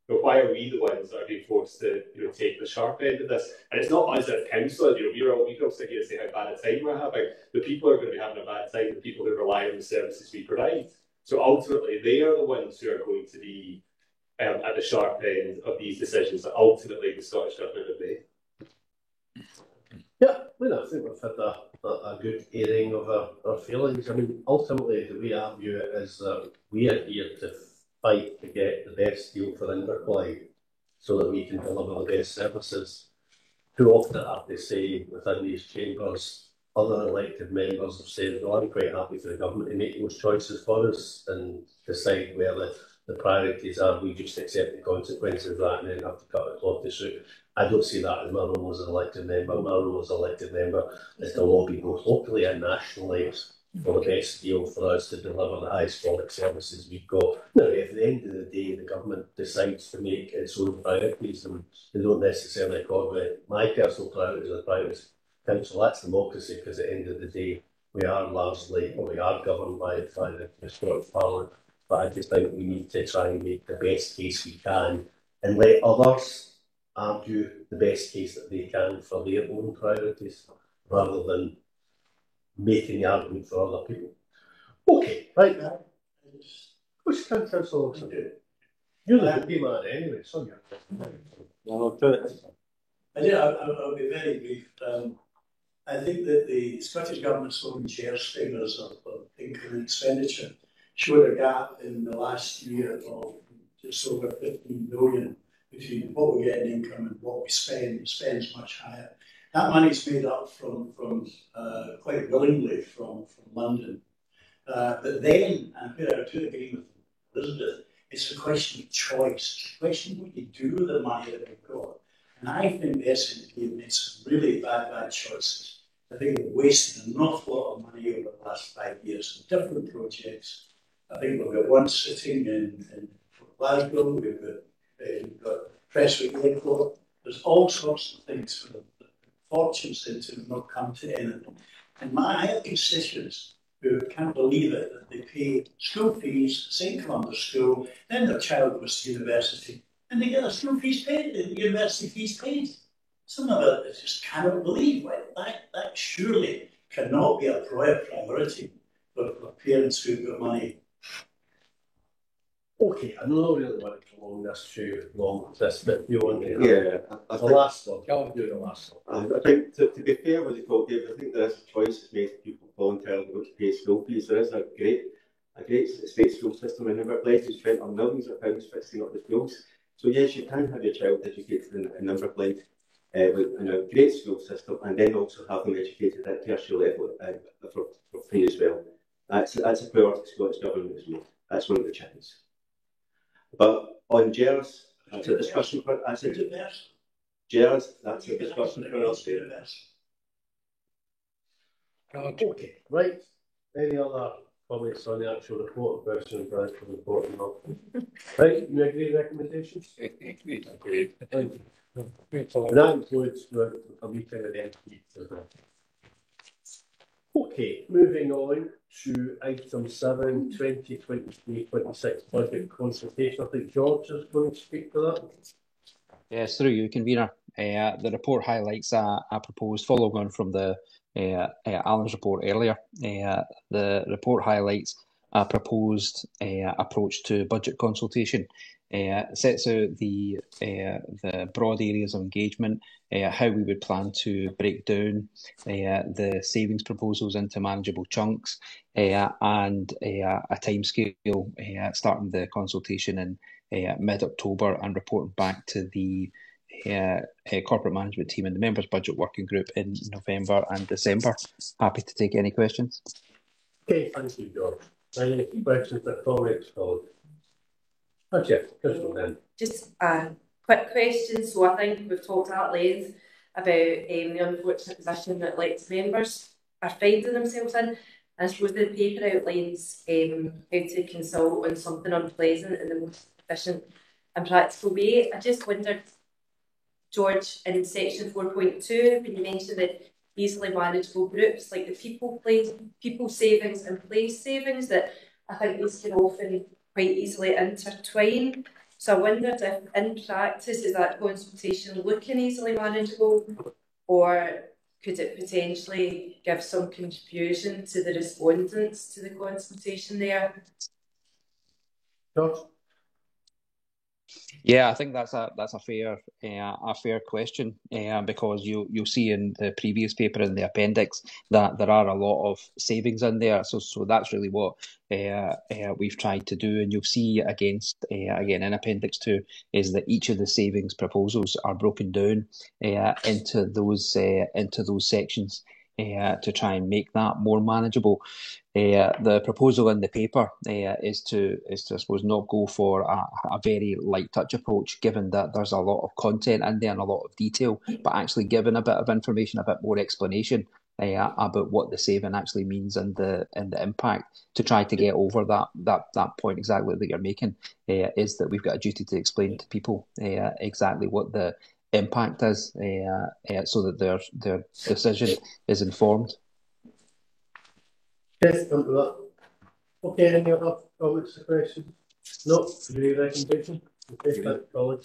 But why are we the ones that are being forced to take the sharp end of this? And it's not us as councillors, we can all sit here and say how bad a time we're having. The people are going to be having a bad time, the people who rely on the services we provide. So ultimately, they are the ones who are going to be at the sharp end of these decisions that ultimately the Scottish Government have made. Yeah, I think we've had a good airing of our feelings. I mean, ultimately, the way I view it is that we are here to fight to get the best deal for Inverclyde so that we can deliver the best services. Too often I have to say within these chambers, other elected members have said, well, I'm quite happy for the government to make those choices for us and decide where the priorities are. We just accept the consequences of that and then have to cut it off the suit. I don't see that as my role as an elected member. My role as an elected member is to lobby both locally and nationally for the best deal for us to deliver the highest quality services we've got. Now, if at the end of the day the government decides to make its own priorities and they don't necessarily accord with my personal priorities or the priorities of council, that's democracy, because at the end of the day we are governed by the Scottish Parliament. But I just think we need to try and make the best case we can and let others argue the best case that they can for their own priorities, rather than making the argument for other people. Okay, right now. Which council also do? You're the happy man anyway, so you're. No, do it. I'll be very brief. I think that the Scottish Government's own chair's figures of income expenditure showed a gap in the last year of just over 15 million between what we get in income and what we spend. Spend's much higher. That money's made up from quite willingly from London. But then, and where I do agree with Elizabeth, it's a question of choice. It's a question of what you do with the money that we've got. And I think the SNP have made some really bad choices. I think they've wasted an awful lot of money over the last 5 years on different projects. I think we've got one sitting in Glasgow, we've got Prestwick Airport. There's all sorts of things for them. Fortunes into have not come to anything. And I have constituents who can't believe it, that they pay school fees, St Columbus School, then their child goes to university, and they get their school fees paid, the university fees paid. Some of it I just cannot believe. That surely cannot be a priority for parents who've got money. Okay, I don't really want to prolong this too long, but you want to the last one. I'll do the last one. I think to be fair with the talk, David, I think there is a choice that's made for people voluntarily go to pay school fees. There is a great state school system in Inverclyde who spent millions of pounds fixing up the schools. So yes, you can have your child educated in Inverclyde in a great school system, and then also have them educated at tertiary level for free as well. That's a priority the Scottish Government has made. That's one of the challenges. But on GERS, that's a discussion for us. GERS, that's a discussion for us. Okay, right. Any other comments on the actual report versus the actual report? No. Right, you agree with recommendations? Agreed. Thank you. And that includes a meeting of the MPs as well. Okay, moving on to item 7, 2023-26 budget consultation. I think George is going to speak to that. Yes, through you, convener. The report highlights a proposed, following on from the Alan's report earlier. The report highlights a proposed approach to budget consultation. Sets out the broad areas of engagement, how we would plan to break down the savings proposals into manageable chunks, and a timescale starting the consultation in mid-October and reporting back to the corporate management team and the members' budget working group in November and December. Happy to take any questions. Okay, thank you, George. Any questions or comments, Colin? Okay, Crystal then. Just a quick question. So I think we've talked at length about the unfortunate position that elected members are finding themselves in. I suppose the paper outlines how to consult on something unpleasant in the most efficient and practical way. I just wondered, George, in section 4.2, when you mentioned that easily manageable groups like the people savings and place savings, that I think these can often quite easily intertwine. So I wondered if in practice is that consultation looking easily manageable, or could it potentially give some confusion to the respondents to the consultation there? George? Yeah, I think that's a fair question, because you'll see in the previous paper in the appendix that there are a lot of savings in there. So that's really what we've tried to do, and you'll see against again in Appendix 2 is that each of the savings proposals are broken down into those sections to try and make that more manageable. The proposal in the paper is to I suppose not go for a very light touch approach, given that there's a lot of content in there and a lot of detail, but actually giving a bit of information, a bit more explanation about what the saving actually means and the impact, to try to get over that point exactly that you're making, is that we've got a duty to explain to people exactly what the impact is, so that their decision is informed. Yes, come to that. Okay, any other comments or questions? No, agree recommendation. Okay, thanks, Colin.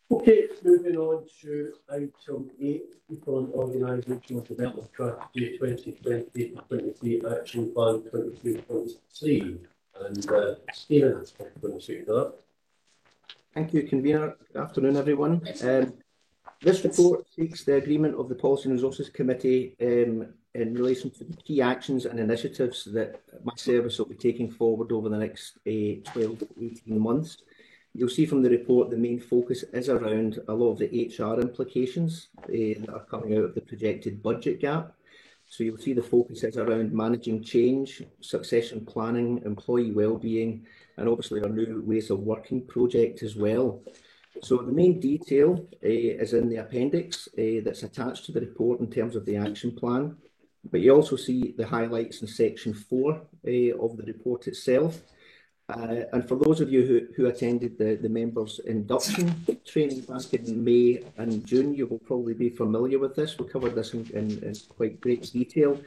Okay, moving on to item 8, people and organisational development strategy 2020-23 action plan 22.3, and Stephen is going to speak to that. Thank you, convener. Good afternoon, everyone. This report seeks the agreement of the Policy and Resources Committee in relation to the key actions and initiatives that my service will be taking forward over the next 12 to 18 months. You'll see from the report the main focus is around a lot of the HR implications that are coming out of the projected budget gap. So you'll see the focus is around managing change, succession planning, employee wellbeing, and obviously our new ways of working project as well. So the main detail is in the appendix that's attached to the report in terms of the action plan, but you also see the highlights in section 4 of the report itself. And for those of you who attended the members' induction training back in May and June, you will probably be familiar with this. We covered this in quite great detail.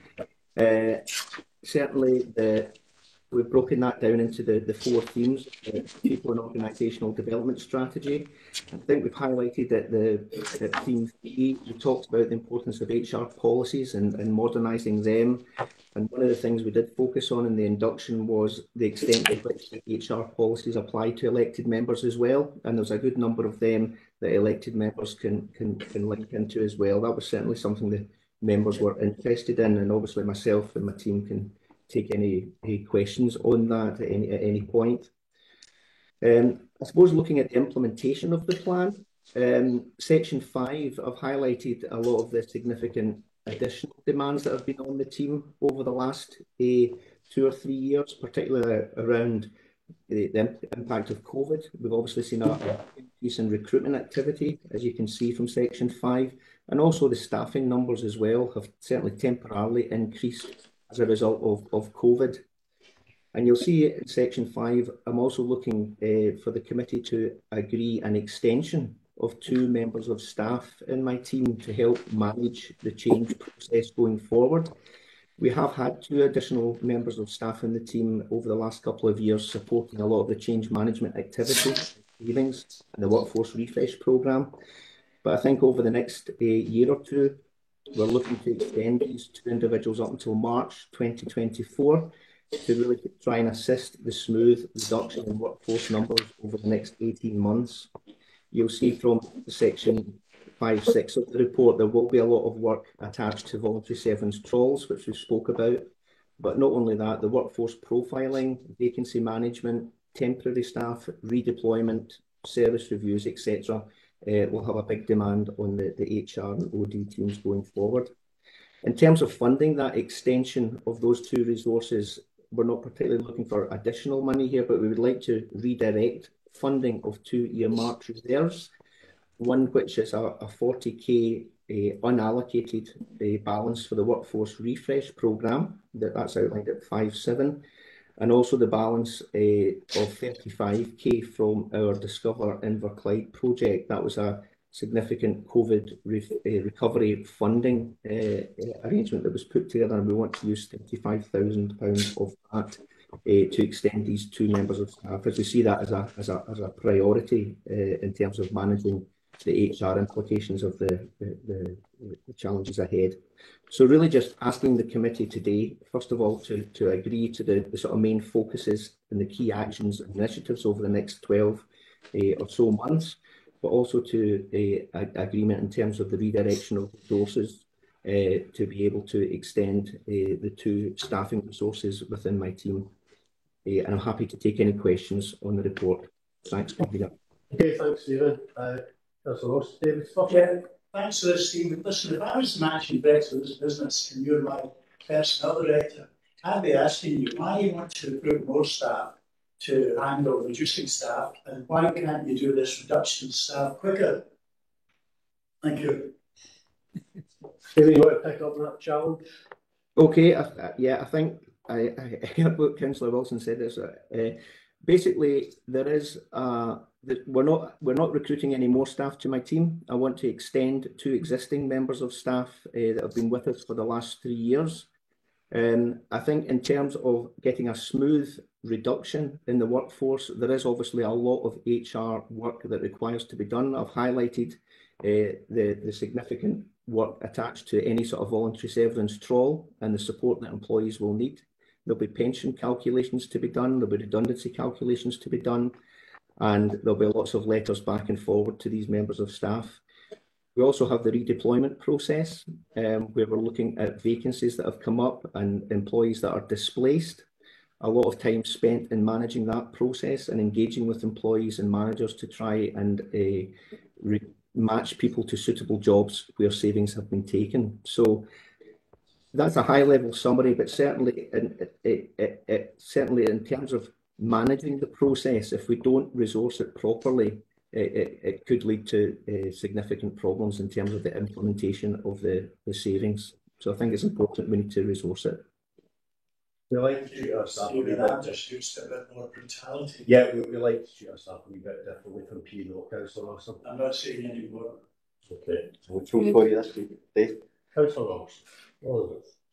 Certainly, we've broken that down into the 4 themes: people and organisational development strategy. I think we've highlighted that the theme 3, we talked about the importance of HR policies and modernising them. And one of the things we did focus on in the induction was the extent to which the HR policies apply to elected members as well. And there's a good number of them that elected members can link into as well. That was certainly something that members were interested in, and obviously myself and my team can take any questions on that at any point. I suppose looking at the implementation of the plan, section 5, I've highlighted a lot of the significant additional demands that have been on the team over the last 2 or 3 years, particularly around the impact of COVID. We've obviously seen an increase in recruitment activity, as you can see from section 5, and also the staffing numbers as well have certainly temporarily increased as a result of COVID. And you'll see in section 5, I'm also looking for the committee to agree an extension of 2 members of staff in my team to help manage the change process going forward. We have had 2 additional members of staff in the team over the last couple of years supporting a lot of the change management activity, savings and the workforce refresh programme. But I think over the next year or 2, we're looking to extend these 2 individuals up until March 2024 to really try and assist the smooth reduction in workforce numbers over the next 18 months. You'll see from section 5.6 of the report, there will be a lot of work attached to voluntary severance trawls, which we spoke about. But not only that, the workforce profiling, vacancy management, temporary staff, redeployment, service reviews, etc. Will have a big demand on the HR and OD teams going forward. In terms of funding that extension of those 2 resources, we're not particularly looking for additional money here, but we would like to redirect funding of 2 earmarked reserves. One which is a 40k unallocated balance for the workforce refresh programme, that's outlined at 5.7, and also the balance of 35k from our Discover Inverclyde project. That was a significant COVID recovery funding arrangement that was put together, and we want to use £35,000 of that to extend these 2 members of staff, as we see that as a priority in terms of managing the HR implications of the challenges ahead. So really just asking the committee today, first of all, to agree to the sort of main focuses and the key actions and initiatives over the next 12 or so months, but also to agreement in terms of the redirection of resources to be able to extend the 2 staffing resources within my team. And I'm happy to take any questions on the report. Thanks, Convener. Okay, thanks, Stephen. Councillor Ross, David, yeah, thanks for this, Stephen. Listen, if I was the managing director of this business and you're my personnel director, I'd be asking you why you want to recruit more staff to handle reducing staff, and why can't you do this reduction of staff quicker? Thank you. Stephen, you want to pick up that challenge? Okay, I think I heard what Councillor Wilson said. Is basically there is we're not recruiting any more staff to my team. I want to extend 2 existing members of staff that have been with us for the last 3 years. I think in terms of getting a smooth reduction in the workforce, there is obviously a lot of HR work that requires to be done. I've highlighted the significant work attached to any sort of voluntary severance trawl and the support that employees will need. There'll be pension calculations to be done, there'll be redundancy calculations to be done, and there'll be lots of letters back and forward to these members of staff. We also have the redeployment process, where we're looking at vacancies that have come up and employees that are displaced. A lot of time spent in managing that process and engaging with employees and managers to try and match people to suitable jobs where savings have been taken. So that's a high-level summary, but certainly in terms of managing the process, if we don't resource it properly, it could lead to significant problems in terms of the implementation of the savings. So I think it's important we need to resource it. We like to treat our staff a wee bit. Just used a bit more brutality. Yeah, we like to treat our staff a wee bit differently from P&O, Councillor Russell. I'm not saying any more. Okay. We'll throw for you this week, Dave. Councillor Ross.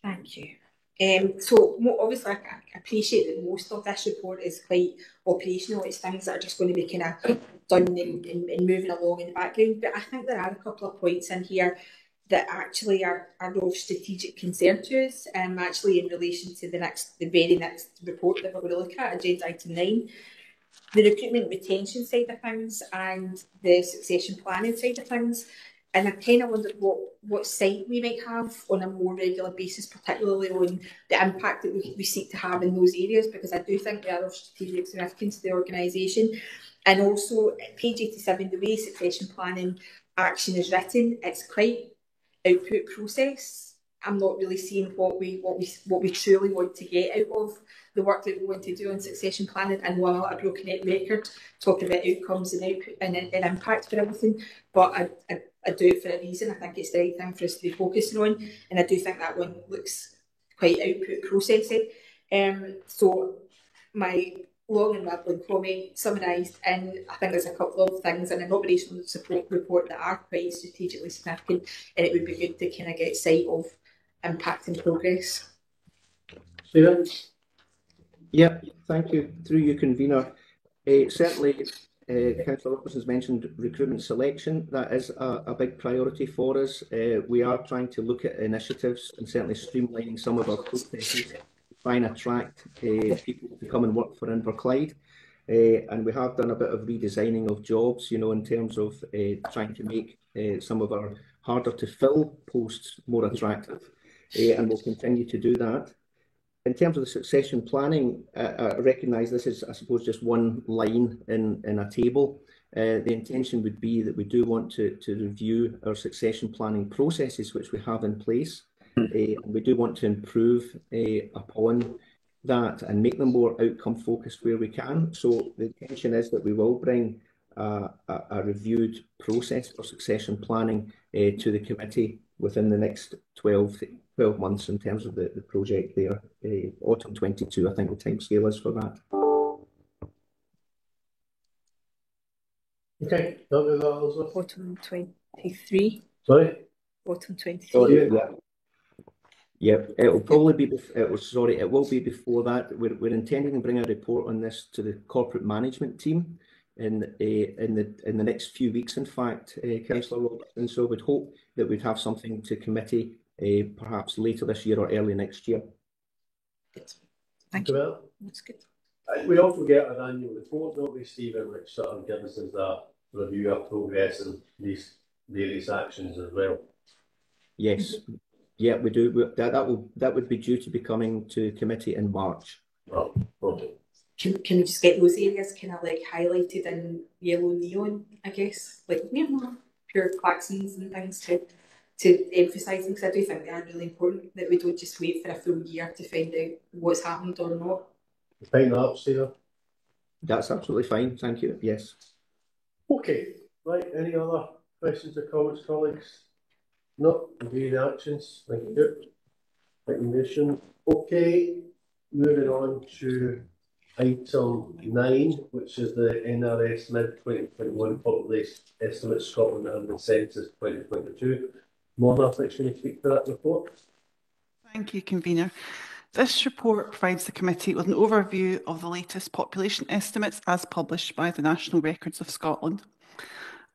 Thank you. So obviously I appreciate that most of this report is quite operational. It's things that are just going to be kind of done and moving along in the background. But I think there are a couple of points in here that actually are of strategic concern to us, actually in relation to the very next report that we're going to look at, agenda item 9. The recruitment retention side of things and the succession planning side of things. And I kind of wondered what sight we might have on a more regular basis, particularly on the impact that we seek to have in those areas, because I do think they are of strategic significance to the organisation. And also, page 87, the way succession planning action is written, it's quite output process I'm not really seeing what we truly want to get out of the work that we want to do on succession planning. I know I'm not a broken record talking about outcomes and output and impact for everything, but I do it for a reason. I think it's the right thing for us to be focusing on, and I do think that one looks quite output processing. So my long and rambling comment summarised, and I think there's a couple of things in an operational support report that are quite strategically significant, and it would be good to kind of get sight of impact and progress. Stephen? Yeah, thank you. Through you, convener. Certainly, Councillor Robertson's mentioned recruitment selection. That is a big priority for us. We are trying to look at initiatives and certainly streamlining some of our processes to try and attract people to come and work for Inverclyde. And we have done a bit of redesigning of jobs, in terms of trying to make some of our harder to fill posts more attractive. And we'll continue to do that. In terms of the succession planning, I recognise this is, I suppose, just one line in a table. The intention would be that we do want to review our succession planning processes, which we have in place. And we do want to improve upon that and make them more outcome focused where we can. So the intention is that we will bring a reviewed process for succession planning to the committee within the next 12 months in terms of the project there. Autumn 22, I think the timescale is for that. Okay, Autumn 23. Sorry? Autumn 23. Sorry, yeah, it will probably be. It will be before that. We're intending to bring a report on this to the corporate management team in the next few weeks. In fact, Councillor Robertson. So we'd hope that we'd have something to committee perhaps later this year or early next year. Thank you. Well, that's good. We also get an annual report, don't we, Stephen, which sort of gives us a review of progress in these various actions as well. Yes. Yeah, we do. That would be due to be coming to committee in March. Oh, okay. Can we just get those areas kind of like highlighted in yellow neon, I guess, like pure claxons and things to emphasise them, because I do think they are really important, that we don't just wait for a full year to find out what's happened or not. Find that up, Stephen. That's absolutely fine, thank you. Yes. Okay, right. Any other questions or comments, colleagues? No, review the actions. Thank you. Recommendation. Okay, moving on to item 9, which is the NRS mid-2021 population estimate Scotland and the census 2022. Mona, I think you speak to that report. Thank you, convener. This report provides the committee with an overview of the latest population estimates as published by the National Records of Scotland.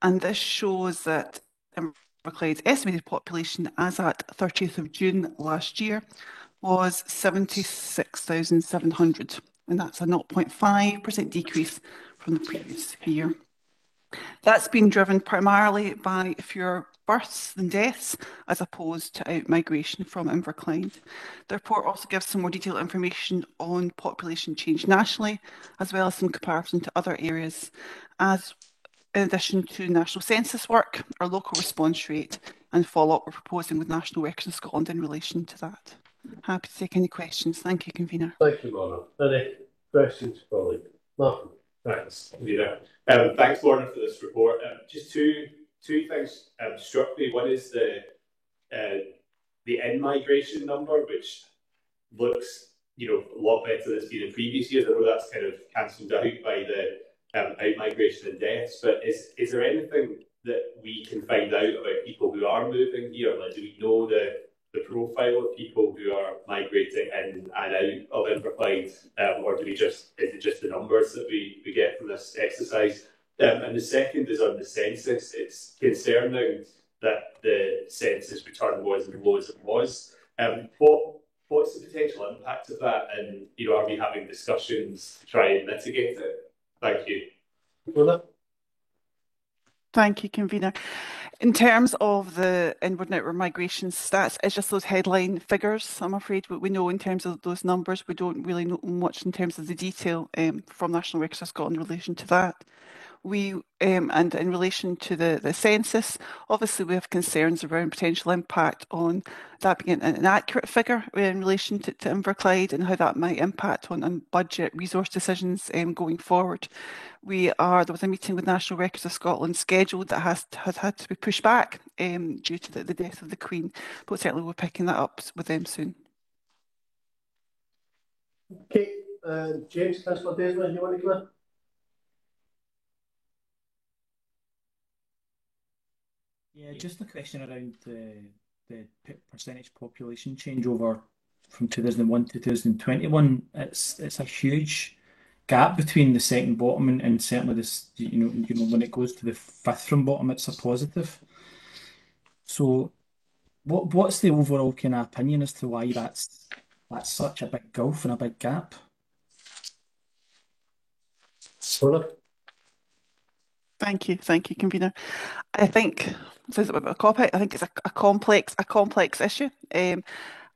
And this shows that Inverclyde's estimated population as at 30th of June last year was 76,700, and that's a 0.5% decrease from the previous year. That's been driven primarily by fewer births than deaths, as opposed to out-migration from Inverclyde. The report also gives some more detailed information on population change nationally, as well as some comparison to other areas, as in addition to national census work, our local response rate and follow-up we're proposing with National Records of Scotland in relation to that. Happy to take any questions. Thank you, convener. Thank you, Mona. Any questions, colleague? Martin. Thanks, Leader. Thanks, Warner, for this report. Just two things struck me. One is the in-migration number, which looks a lot better than it's been in previous years. I know that's kind of cancelled out by the out-migration and deaths, but is there anything that we can find out about people who are moving here? Like, do we know the profile of people who are migrating in and out of Inverclyde, or is it just the numbers that we get from this exercise? And the second is on the census. It's concerning that the census return was as low as it was. What's the potential impact of that, and are we having discussions to try and mitigate it? Thank you. Thank you, convener. In terms of the inward and outward migration stats, it's just those headline figures, I'm afraid. What we know in terms of those numbers, we don't really know much in terms of the detail from National Records of Scotland in relation to that. And in relation to the census, obviously we have concerns around potential impact on that being an accurate figure in relation to Inverclyde and how that might impact on budget resource decisions going forward. There was a meeting with National Records of Scotland scheduled that has had to be pushed back due to the death of the Queen, but certainly we're picking that up with them soon. Okay, James, Councillor Desmond, you want to go on? Yeah, just a question around the percentage population changeover from 2001 to 2021. It's a huge gap between the second bottom and certainly this. You know when it goes to the fifth from bottom, it's a positive. So, what's the overall kind of opinion as to why that's such a big gulf and a big gap? Thank you, convener. I think it's a bit of a cop-out. I think it's a complex issue, and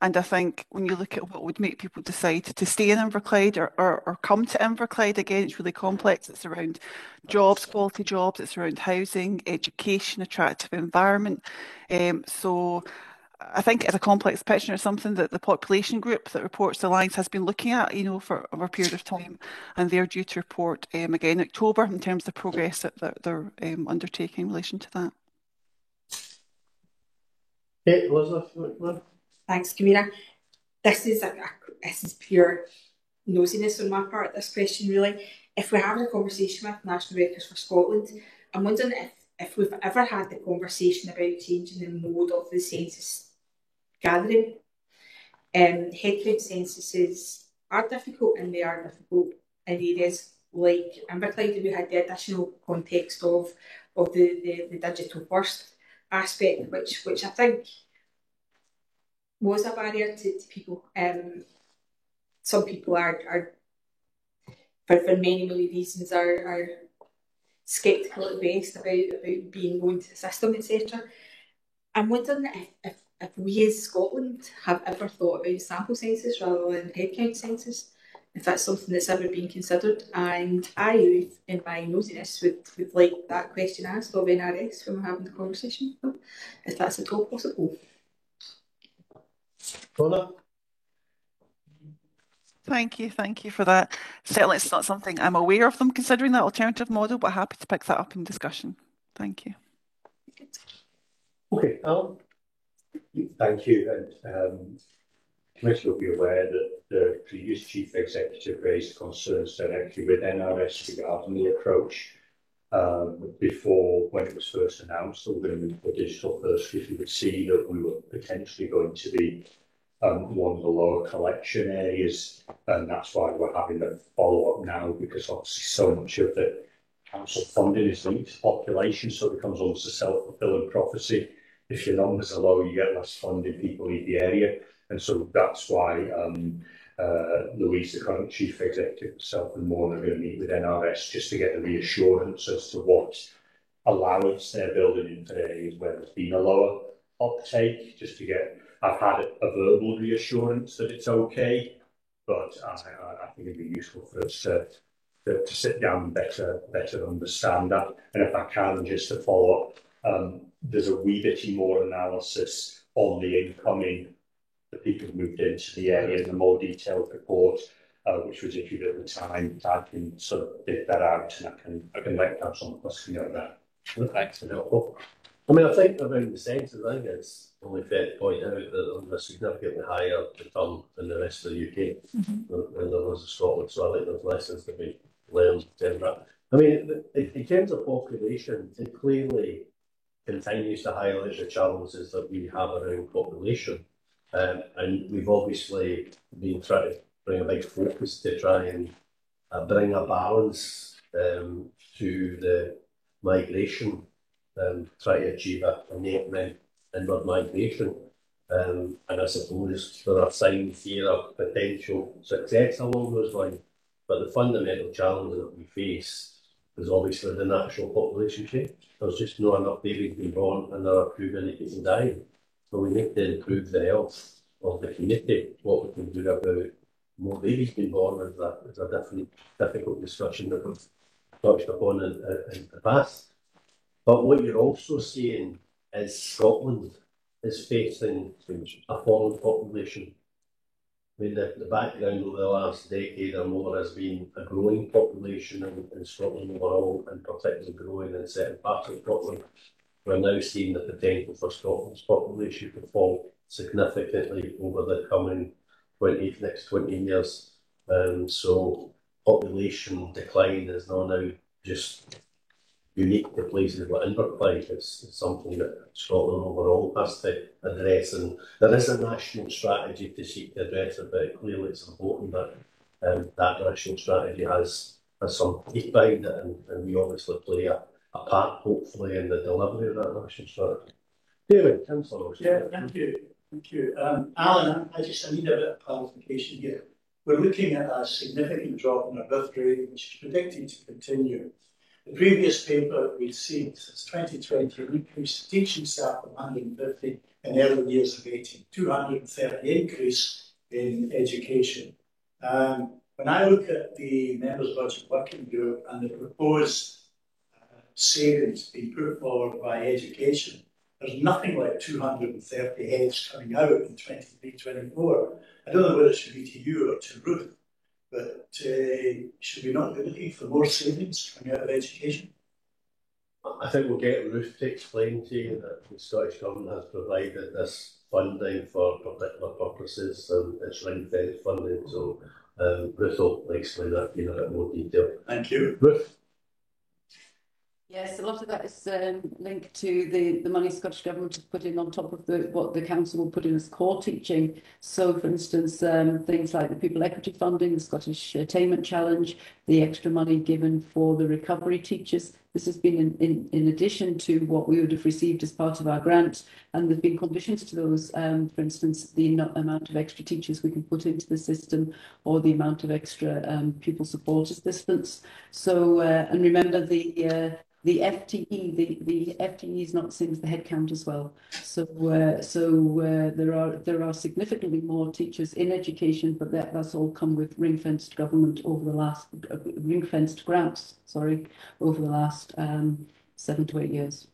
I think when you look at what would make people decide to stay in Inverclyde or come to Inverclyde, again, it's really complex. It's around jobs, quality jobs. It's around housing, education, attractive environment. So I think it's a complex picture. It's something that the population group that Reports Alliance has been looking at, for over a period of time, and they're due to report again in October in terms of the progress that they're undertaking in relation to that. Hey, Elizabeth. Thanks, Camilla. This is pure nosiness on my part, this question really. If we're having a conversation with National Records for Scotland, I'm wondering if we've ever had the conversation about changing the mode of the census gathering. Headcount censuses are difficult, and they are difficult in areas like Inverclyde. We had the additional context of the digital first aspect, which I think was a barrier to people. Some people are for many reasons are sceptical at best about being going to the system, etc. I'm wondering if we as Scotland have ever thought about sample census rather than headcount census, if that's something that's ever been considered. And I, in my nosiness, would like that question asked of NRS when we're having the conversation with them, if that's at all possible. Donna? Thank you for that. Certainly it's not something I'm aware of them considering that alternative model, but happy to pick that up in discussion. Thank you. Okay, Alan? Thank you. And Commissioner will be aware that the previous Chief Executive raised concerns directly with NRS regarding the approach before, when it was first announced that we're going to move to digital first, if you would see that we were potentially going to be one of the lower collection areas, and that's why we're having the follow-up now, because obviously so much of the council funding is linked to population, so it becomes almost a self-fulfilling prophecy. If your numbers are low, you get less funding, people leave the area. And so that's why Louise, the current Chief Executive, herself and Mona are going to meet with NRS just to get a reassurance as to what allowance they're building into areas where there's been a lower uptake, just to get, I've had a verbal reassurance that it's okay, but I think it'd be useful for us to sit down and better understand that. And if I can, just to follow up, there's a wee bit more analysis on the incoming, the people who moved into the area, in a more detailed report, which was issued at the time. I can sort of dig that out, and I can let Councillor McCluskey know that. Thanks, helpful. I mean, I think around the census, I think it's only fair to point out that there's a significantly higher return than the rest of the UK than there was in Scotland, so I think there's lessons to be learned in that. I mean, in terms of population, it clearly continues to highlight the challenges that we have around population. And we've obviously been trying to bring a big focus to try and bring a balance to the migration, try to achieve a net inward migration. And I suppose there are signs here of potential success along those lines. But the fundamental challenge that we face is obviously the natural population change. There's just not enough babies being born, and there are too many people dying. So we need to improve the health of the community. What we can do about more babies being born is a difficult discussion that we've touched upon in the past. But what you're also seeing is Scotland is facing a falling population. I mean, the background over the last decade or more has been a growing population in Scotland overall, and particularly growing in certain parts of Scotland. We're now seeing the potential for Scotland's population to fall significantly over the coming next 20 years. So population decline is not now just unique to places like Inverclyde. It's something that Scotland overall has to address, and there is a national strategy to seek to address it, but clearly it's important that that national strategy has some teeth behind it, and we obviously play a part, hopefully, in the delivery of that national strategy. David, Councillor. Yeah, thank you. Thank you. Alan, I need a bit of clarification here. We're looking at a significant drop in our birth rate, which is predicted to continue. The previous paper we've seen since 2020 an increase in teaching staff from 150 in early years of 18, 230 increase in education. When I look at the Members' Budget Working Group and the proposed savings being put forward by education, there's nothing like 230 heads coming out in 23-24. I don't know whether it should be to you or to Ruth, but should we not be looking for more savings coming out of education? I think we'll get Ruth to explain to you that the Scottish Government has provided this funding for particular purposes, and it's ring-fenced funding, so Ruth will explain that in a bit more detail. Thank you. Ruth? Yes, a lot of that is linked to the money Scottish Government has put in on top of what the Council will put in as core teaching. So, for instance, things like the Pupil Equity Funding, the Scottish Attainment Challenge, the extra money given for the recovery teachers. This has been in addition to what we would have received as part of our grant, and there have been conditions to those, for instance, the amount of extra teachers we can put into the system, or the amount of extra pupil support assistants. So, and remember the FTE, the FTE is not the same as the headcount as well. So, there are significantly more teachers in education, but that's all come with ring-fenced government over the last ring-fenced grants. Sorry, over the last 7 to 8 years.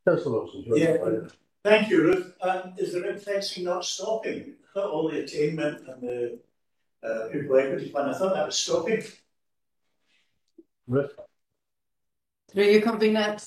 Yeah, thank you, Ruth. Is the ring-fencing not stopping? I thought all the attainment and the Pupil Equity Fund, I thought that was stopping. Ruth? Through you, Convener,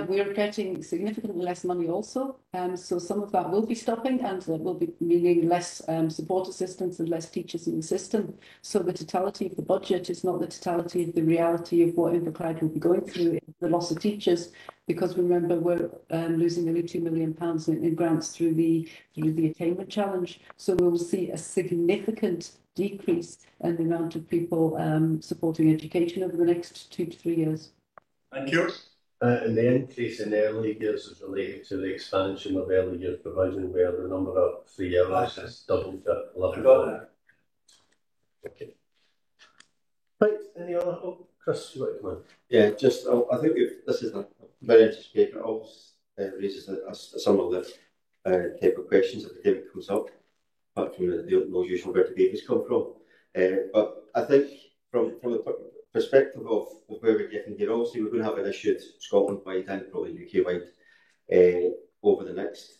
we are getting significantly less money also, so some of that will be stopping, and that will be meaning less support assistants and less teachers in the system. So the totality of the budget is not the totality of the reality of what Inverclyde will be going through, the loss of teachers, because remember we're losing nearly £2 million in grants through the Attainment Challenge. So we will see a significant decrease in the amount of people supporting education over the next 2 to 3 years. Thank you. And the increase in early years is related to the expansion of early years provision, where the number of 3 hours has doubled to 11. I got that. Okay. Right, any other? Oh, Chris, you want to come in? Yeah, just I think this is a very interesting paper. It always raises a similar type of questions every time it comes up, apart from the usual where the babies come from. But I think from the perspective of where we're getting here, obviously we're going to have an issue Scotland-wide and probably UK-wide over the next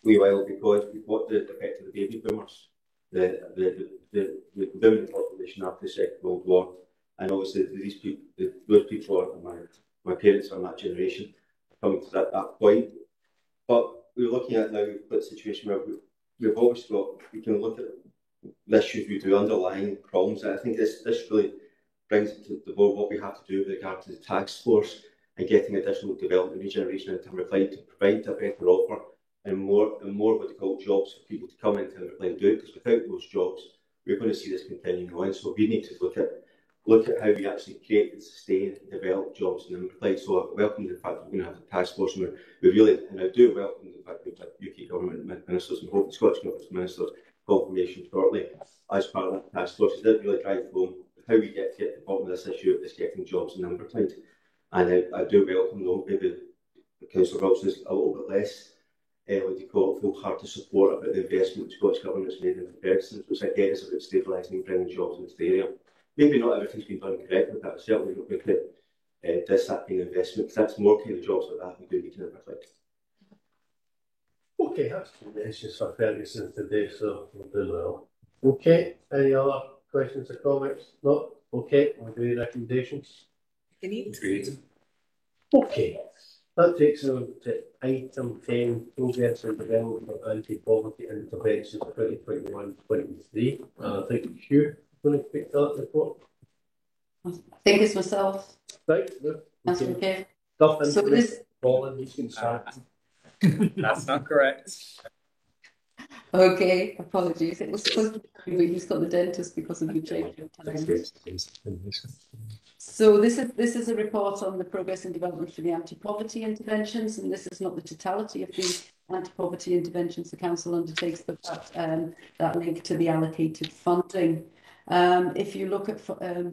wee while, because we've got the effect of the baby boomers, the booming population after the Second World War, and obviously those people are my parents are in that generation coming to that point. But we're looking at now the situation where we've always got, we can look at the issues we do, underlying problems. And I think this really brings to the board what we have to do with regard to the task force and getting additional development regeneration into Inverclyde to provide a better offer and more what they call jobs for people to come into Inverclyde and do it, because without those jobs we're going to see this continuing on. So we need to look at how we actually create and sustain and develop jobs in Inverclyde. So I welcome the fact that we're going to have a task force, and we really, and I do welcome the fact that UK Government Ministers and hope the Scottish Government Ministers confirmation shortly as part of that task force. It did really drive home how we get to the bottom of this issue is getting jobs in Inverclyde. And I do welcome, though, maybe Councillor Wilson is a little bit less, what you call it, full-hearted support about the investment the Scottish Government has made in the person. So again, it's about stabilising and bringing jobs into the area. maybe not everything's been done correctly, but certainly not looking at does that being investment, because that's more kind of jobs like that we do need to reflect. Okay, that's it's just for Ferguson today, so we'll do well. Okay, any other questions or comments? No? Okay, we'll do the recommendations. Agreed. Okay, that takes us to item 10, progress and development of anti-poverty interventions 2021-23. I think Hugh going to speak to that report. I think it's myself. Right, no. That's okay. Stuff So this, Colin, you can start. That's not correct. okay, apologies. It was supposed to be we just got the dentist because of the change of time. So this is a report on the progress and development for the anti-poverty interventions, and this is not the totality of the anti-poverty interventions the council undertakes, but that link to the allocated funding. If you look at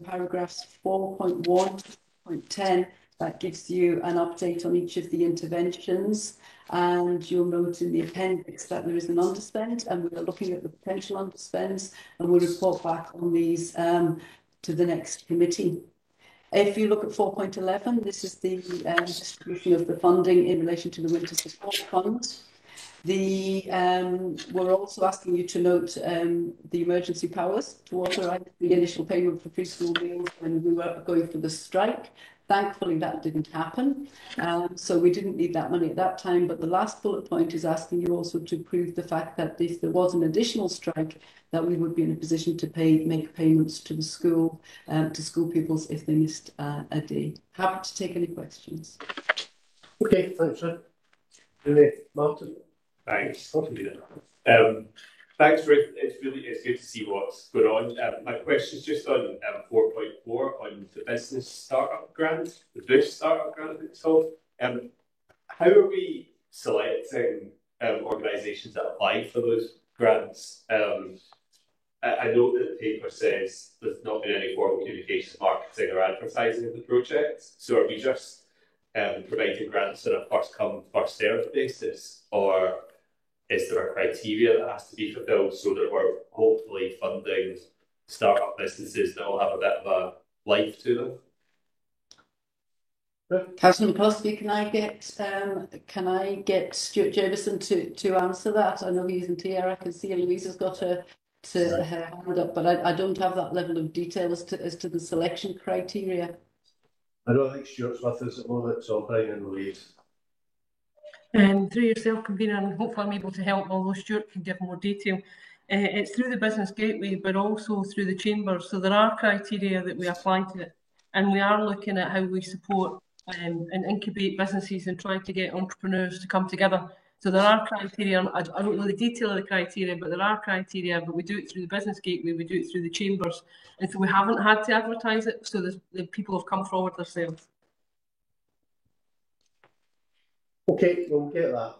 paragraphs 4.1 to 4.10, that gives you an update on each of the interventions, and you'll note in the appendix that there is an underspend, and we're looking at the potential underspends, and we'll report back on these to the next committee. If you look at 4.11, this is the distribution of the funding in relation to the Winter Support Fund. We're also asking you to note the emergency powers to authorise the initial payment for preschool meals when we were going for the strike. Thankfully, that didn't happen, so we didn't need that money at that time. But the last bullet point is asking you also to prove the fact that if there was an additional strike, that we would be in a position to make payments to the school, to school pupils if they missed a day. Happy to take any questions. Okay, thanks, sir. Martin. Thanks. Thanks, Ruth. It's good to see what's going on. My question is just on 4.4 on the business startup grant, the Boost startup grant, I think it's called. How are we selecting organisations that apply for those grants? I know that the paper says there's not been any formal communications, marketing or advertising of the project. So are we just providing grants on a first come, first served basis, or is there a criteria that has to be fulfilled so that we're hopefully funding startup businesses that will have a bit of a life to them? Councillor McCluskey, can I get Stuart Jamieson to answer that? I know he isn't here. I can see Louisa's got her hand up, but I don't have that level of detail as to the selection criteria. I don't think Stuart's with us at the moment, so I'll bring in Louise. Through yourself, convener, and hopefully I'm able to help, although Stuart can give more detail. It's through the Business Gateway, but also through the Chambers. So there are criteria that we apply to it, and we are looking at how we support and incubate businesses and try to get entrepreneurs to come together. So there are criteria. I don't know the detail of the criteria, but there are criteria, but we do it through the Business Gateway, we do it through the Chambers. And so we haven't had to advertise it, so the people have come forward themselves. Okay, we'll get that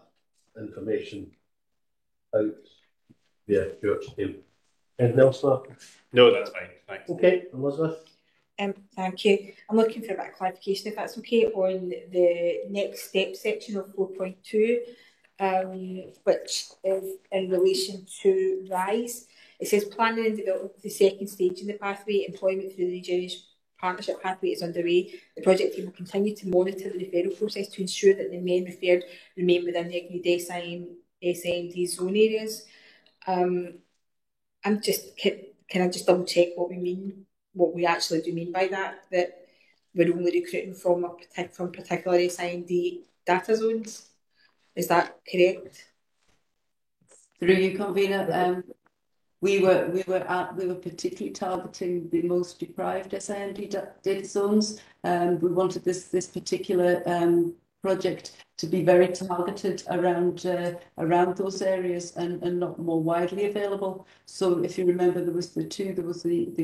information out via Stuart's team. Anything else, Mark? No, that's fine. Thanks. Okay, Elizabeth. Thank you. I'm looking for a bit of clarification, if that's okay, on the next step section of 4.2, which is in relation to RISE. It says planning and development of the second stage in the pathway, employment through the regeneration partnership pathway is underway. The project team will continue to monitor the referral process to ensure that the men referred remain within the agreed SND zone areas. Can I just double check what we mean? What we actually do mean by that we're only recruiting from particular SND data zones. Is that correct? Through you, convener, we were particularly targeting the most deprived SND data zones. We wanted this particular project to be very targeted around those areas and not more widely available. So if you remember, there was the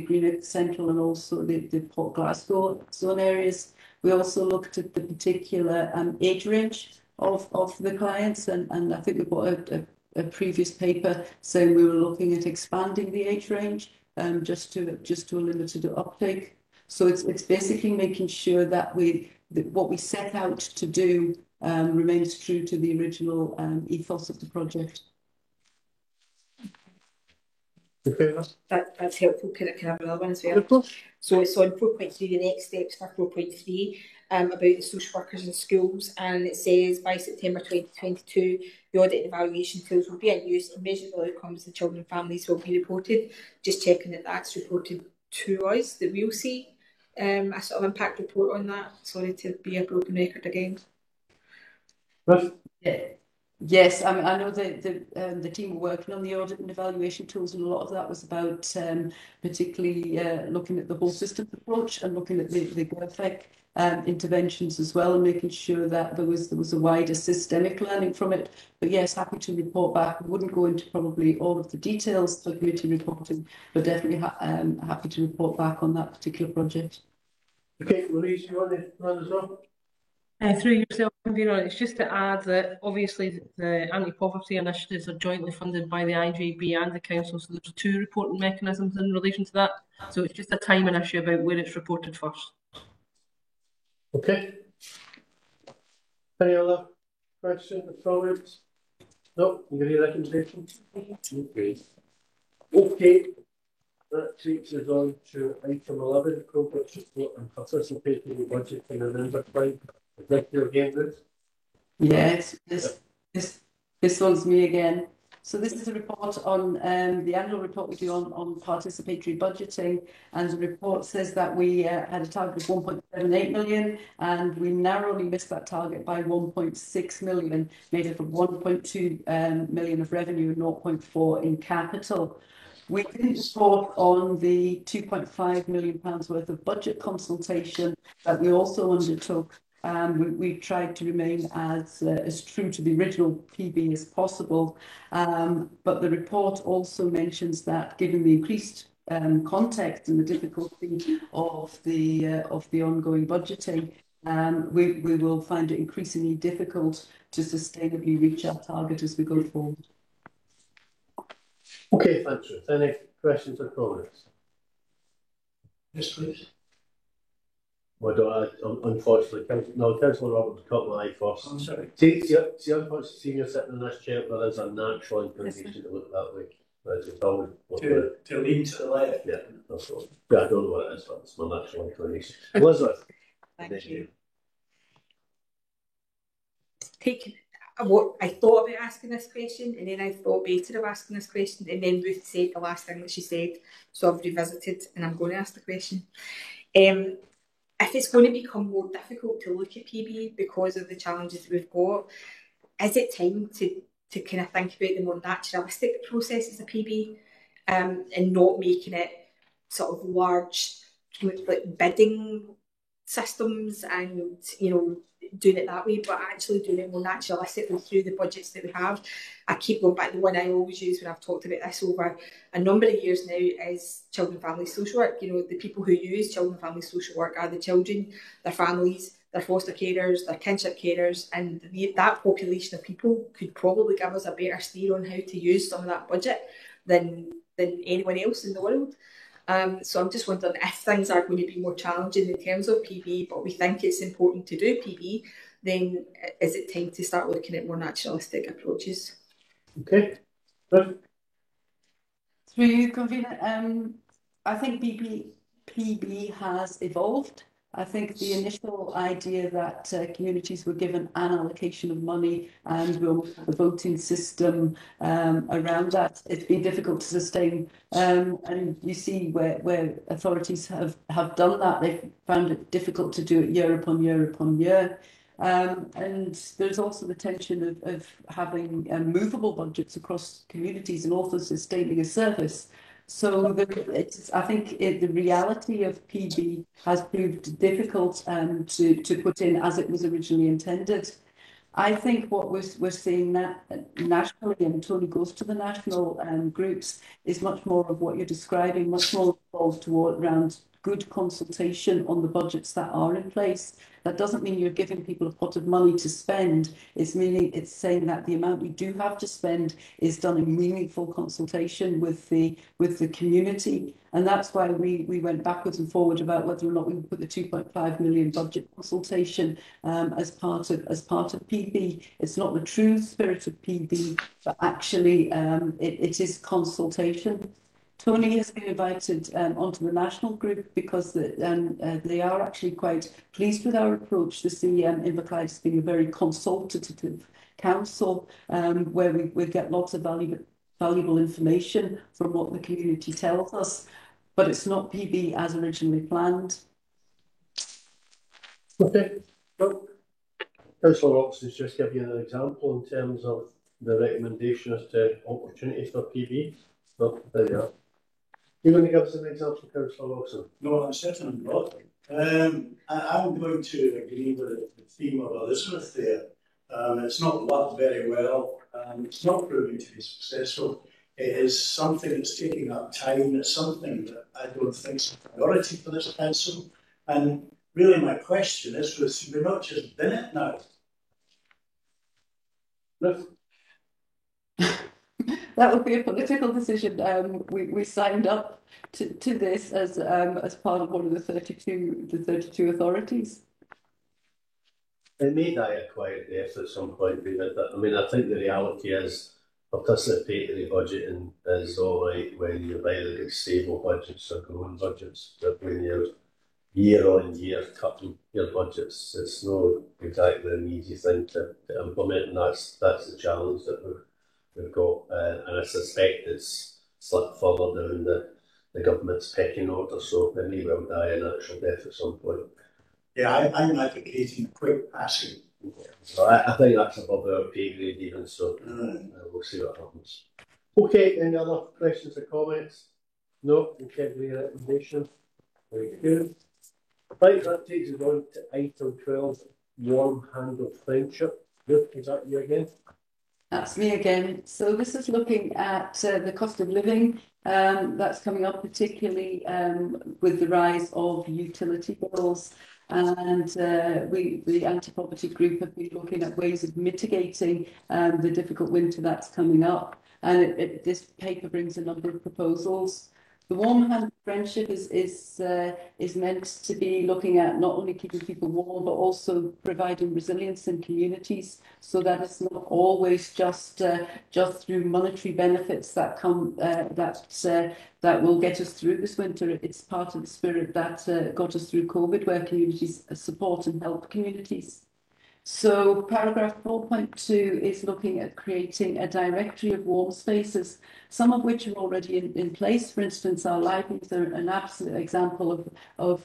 Greenock Central and also the Port Glasgow zone areas. We also looked at the particular age range of the clients, and I think we got a previous paper saying we were looking at expanding the age range just to a limited uptake. So it's basically making sure that what we set out to do remains true to the original ethos of the project. Okay. That's helpful. Can I have another one as well? So it's on 4.3, the next steps for 4.3, about the social workers in schools, and it says by September 2022, the audit and evaluation tools will be in use and measurable outcomes in children and families will be reported. Just checking that that's reported to us, that we'll see a sort of impact report on that. Sorry to be a broken record again. Yeah. Yes, I mean, I know the team were working on the audit and evaluation tools, and a lot of that was about particularly looking at the whole system approach and looking at the GovFec interventions as well, and making sure that there was a wider systemic learning from it. But yes, happy to report back. I wouldn't go into probably all of the details for committee reporting, but definitely happy to report back on that particular project. Okay, Louise, you want to run as well? Through yourself, Convener, it's just to add that obviously the anti-poverty initiatives are jointly funded by the IJB and the council, so there's two reporting mechanisms in relation to that. So it's just a timing issue about where it's reported first. Okay. Any other questions or comments? No, you give your recommendation? Okay. Okay. That takes us on to item 11, progress report and participating in the budget in November 20. Executive again, Ruth? Yes, this one's me again. So this is a report on the annual report we do on participatory budgeting, and the report says that we had a target of 1.78 million, and we narrowly missed that target by 1.6 million, made up of 1.2 million of revenue and 0.4 in capital. We didn't report on the £2.5 million worth of budget consultation that we also undertook. We tried to remain as true to the original PB as possible, but the report also mentions that given the increased context and the difficulty of the ongoing budgeting, we will find it increasingly difficult to sustainably reach our target as we go forward. Okay, thanks, Ruth. Any questions or comments? Yes, please. Well, unfortunately, Councillor Roberts cut my eye first. I'm sorry. See, unfortunately, senior sitting in this chair, there is a natural inclination to look that way. To lean to the left. Yeah, that's all. Yeah, I don't know what it is, but it's my natural inclination. Elizabeth. Thank you. What I thought about asking this question, and then I thought better of asking this question, and then Ruth said the last thing that she said, so I've revisited and I'm going to ask the question. If it's going to become more difficult to look at PB because of the challenges we've got, is it time to kind of think about the more naturalistic processes of PB, and not making it sort of large, like bidding systems and, you know, doing it that way, but actually doing it more naturalistically through the budgets that we have. I keep going back to the one I always use when I've talked about this over a number of years now is children and family social work. You know, the people who use children and family social work are the children, their families, their foster carers, their kinship carers, and that population of people could probably give us a better steer on how to use some of that budget than anyone else in the world. So I'm just wondering if things are going to be more challenging in terms of PB, but we think it's important to do PB, then is it time to start looking at more naturalistic approaches? Okay. Through you, Convener, I think PB has evolved. I think the initial idea that communities were given an allocation of money and the voting system around that, it's been difficult to sustain. And you see where authorities have done that, they've found it difficult to do it year upon year upon year. And there's also the tension of having movable budgets across communities and also sustaining a service. So I think the reality of PB has proved difficult to put in as it was originally intended. I think what we're seeing nationally, and Tony goes to the national groups, is much more of what you're describing, much more involved around good consultation on the budgets that are in place. That doesn't mean you're giving people a pot of money to spend. It's saying that the amount we do have to spend is done in meaningful consultation with the community. And that's why we went backwards and forward about whether or not we would put the 2.5 million budget consultation as part of PB. It's not the true spirit of PB, but actually it is consultation. Tony has been invited onto the national group because they are actually quite pleased with our approach. They see Inverclyde as being a very consultative council where we get lots of valuable information from what the community tells us, but it's not PB as originally planned. Okay. Well, Councillor Roxton's just give you an example in terms of the recommendation as to opportunities for PB. So there you are. You want to give us an example, Councillor Roxton? No, I'm certainly not. I'm going to agree with the theme of Elizabeth there. It's not worked very well. It's not proving to be successful. It is something that's taking up time. It's something that I don't think is a priority for this council. And really my question is, should we not just bin it now? That would be a political decision. We signed up to this as part of one of the 32 authorities. It may die a quiet death at some point, David. I mean, I think the reality is participatory budgeting is all right when you've either got stable budgets or growing budgets, but when you're year on year cutting your budgets, it's not exactly an easy thing to implement, and that's the challenge that we've got, and I suspect it's slipped further down the government's pecking order, so it may well die a natural death at some point. Yeah, I'm advocating quick passing. So I think that's above our pay grade even, so we'll see what happens. Okay, any other questions or comments? No? Okay, the recommendation. Very good. Right, that takes us on to item 12, Warm Hand of Friendship. Ruth, is that you again? That's me again. So this is looking at the cost of living that's coming up, particularly with the rise of utility bills. And the anti-poverty group have been looking at ways of mitigating the difficult winter that's coming up. And this paper brings a number of proposals. The Warm Hand Friendship is meant to be looking at not only keeping people warm, but also providing resilience in communities, so that it's not always just through monetary benefits that come that will get us through this winter. It's part of the spirit that got us through COVID, where communities support and help communities. So paragraph 4.2 is looking at creating a directory of warm spaces, some of which are already in place. For instance, our libraries are an absolute example of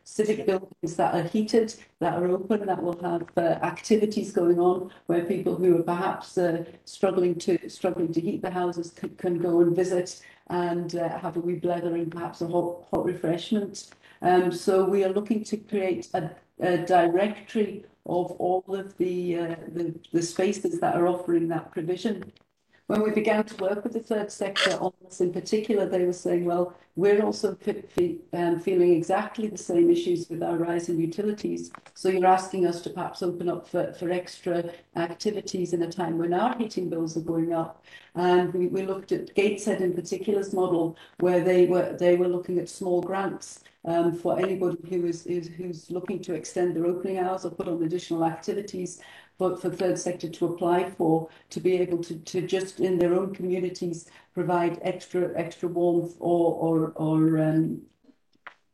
civic buildings that are heated, that are open, that will have activities going on where people who are perhaps struggling to heat the houses can go and visit and have a wee blether and perhaps a hot refreshment. So we are looking to create a directory of all of the spaces that are offering that provision. When we began to work with the third sector on this in particular, they were saying, well, we're also feeling exactly the same issues with our rising utilities. So you're asking us to perhaps open up for extra activities in a time when our heating bills are going up. And we looked at Gateshead in particular's model, where they were looking at small grants for anybody who's looking to extend their opening hours or put on additional activities, but for third sector to apply for, to be able to just in their own communities provide extra warmth or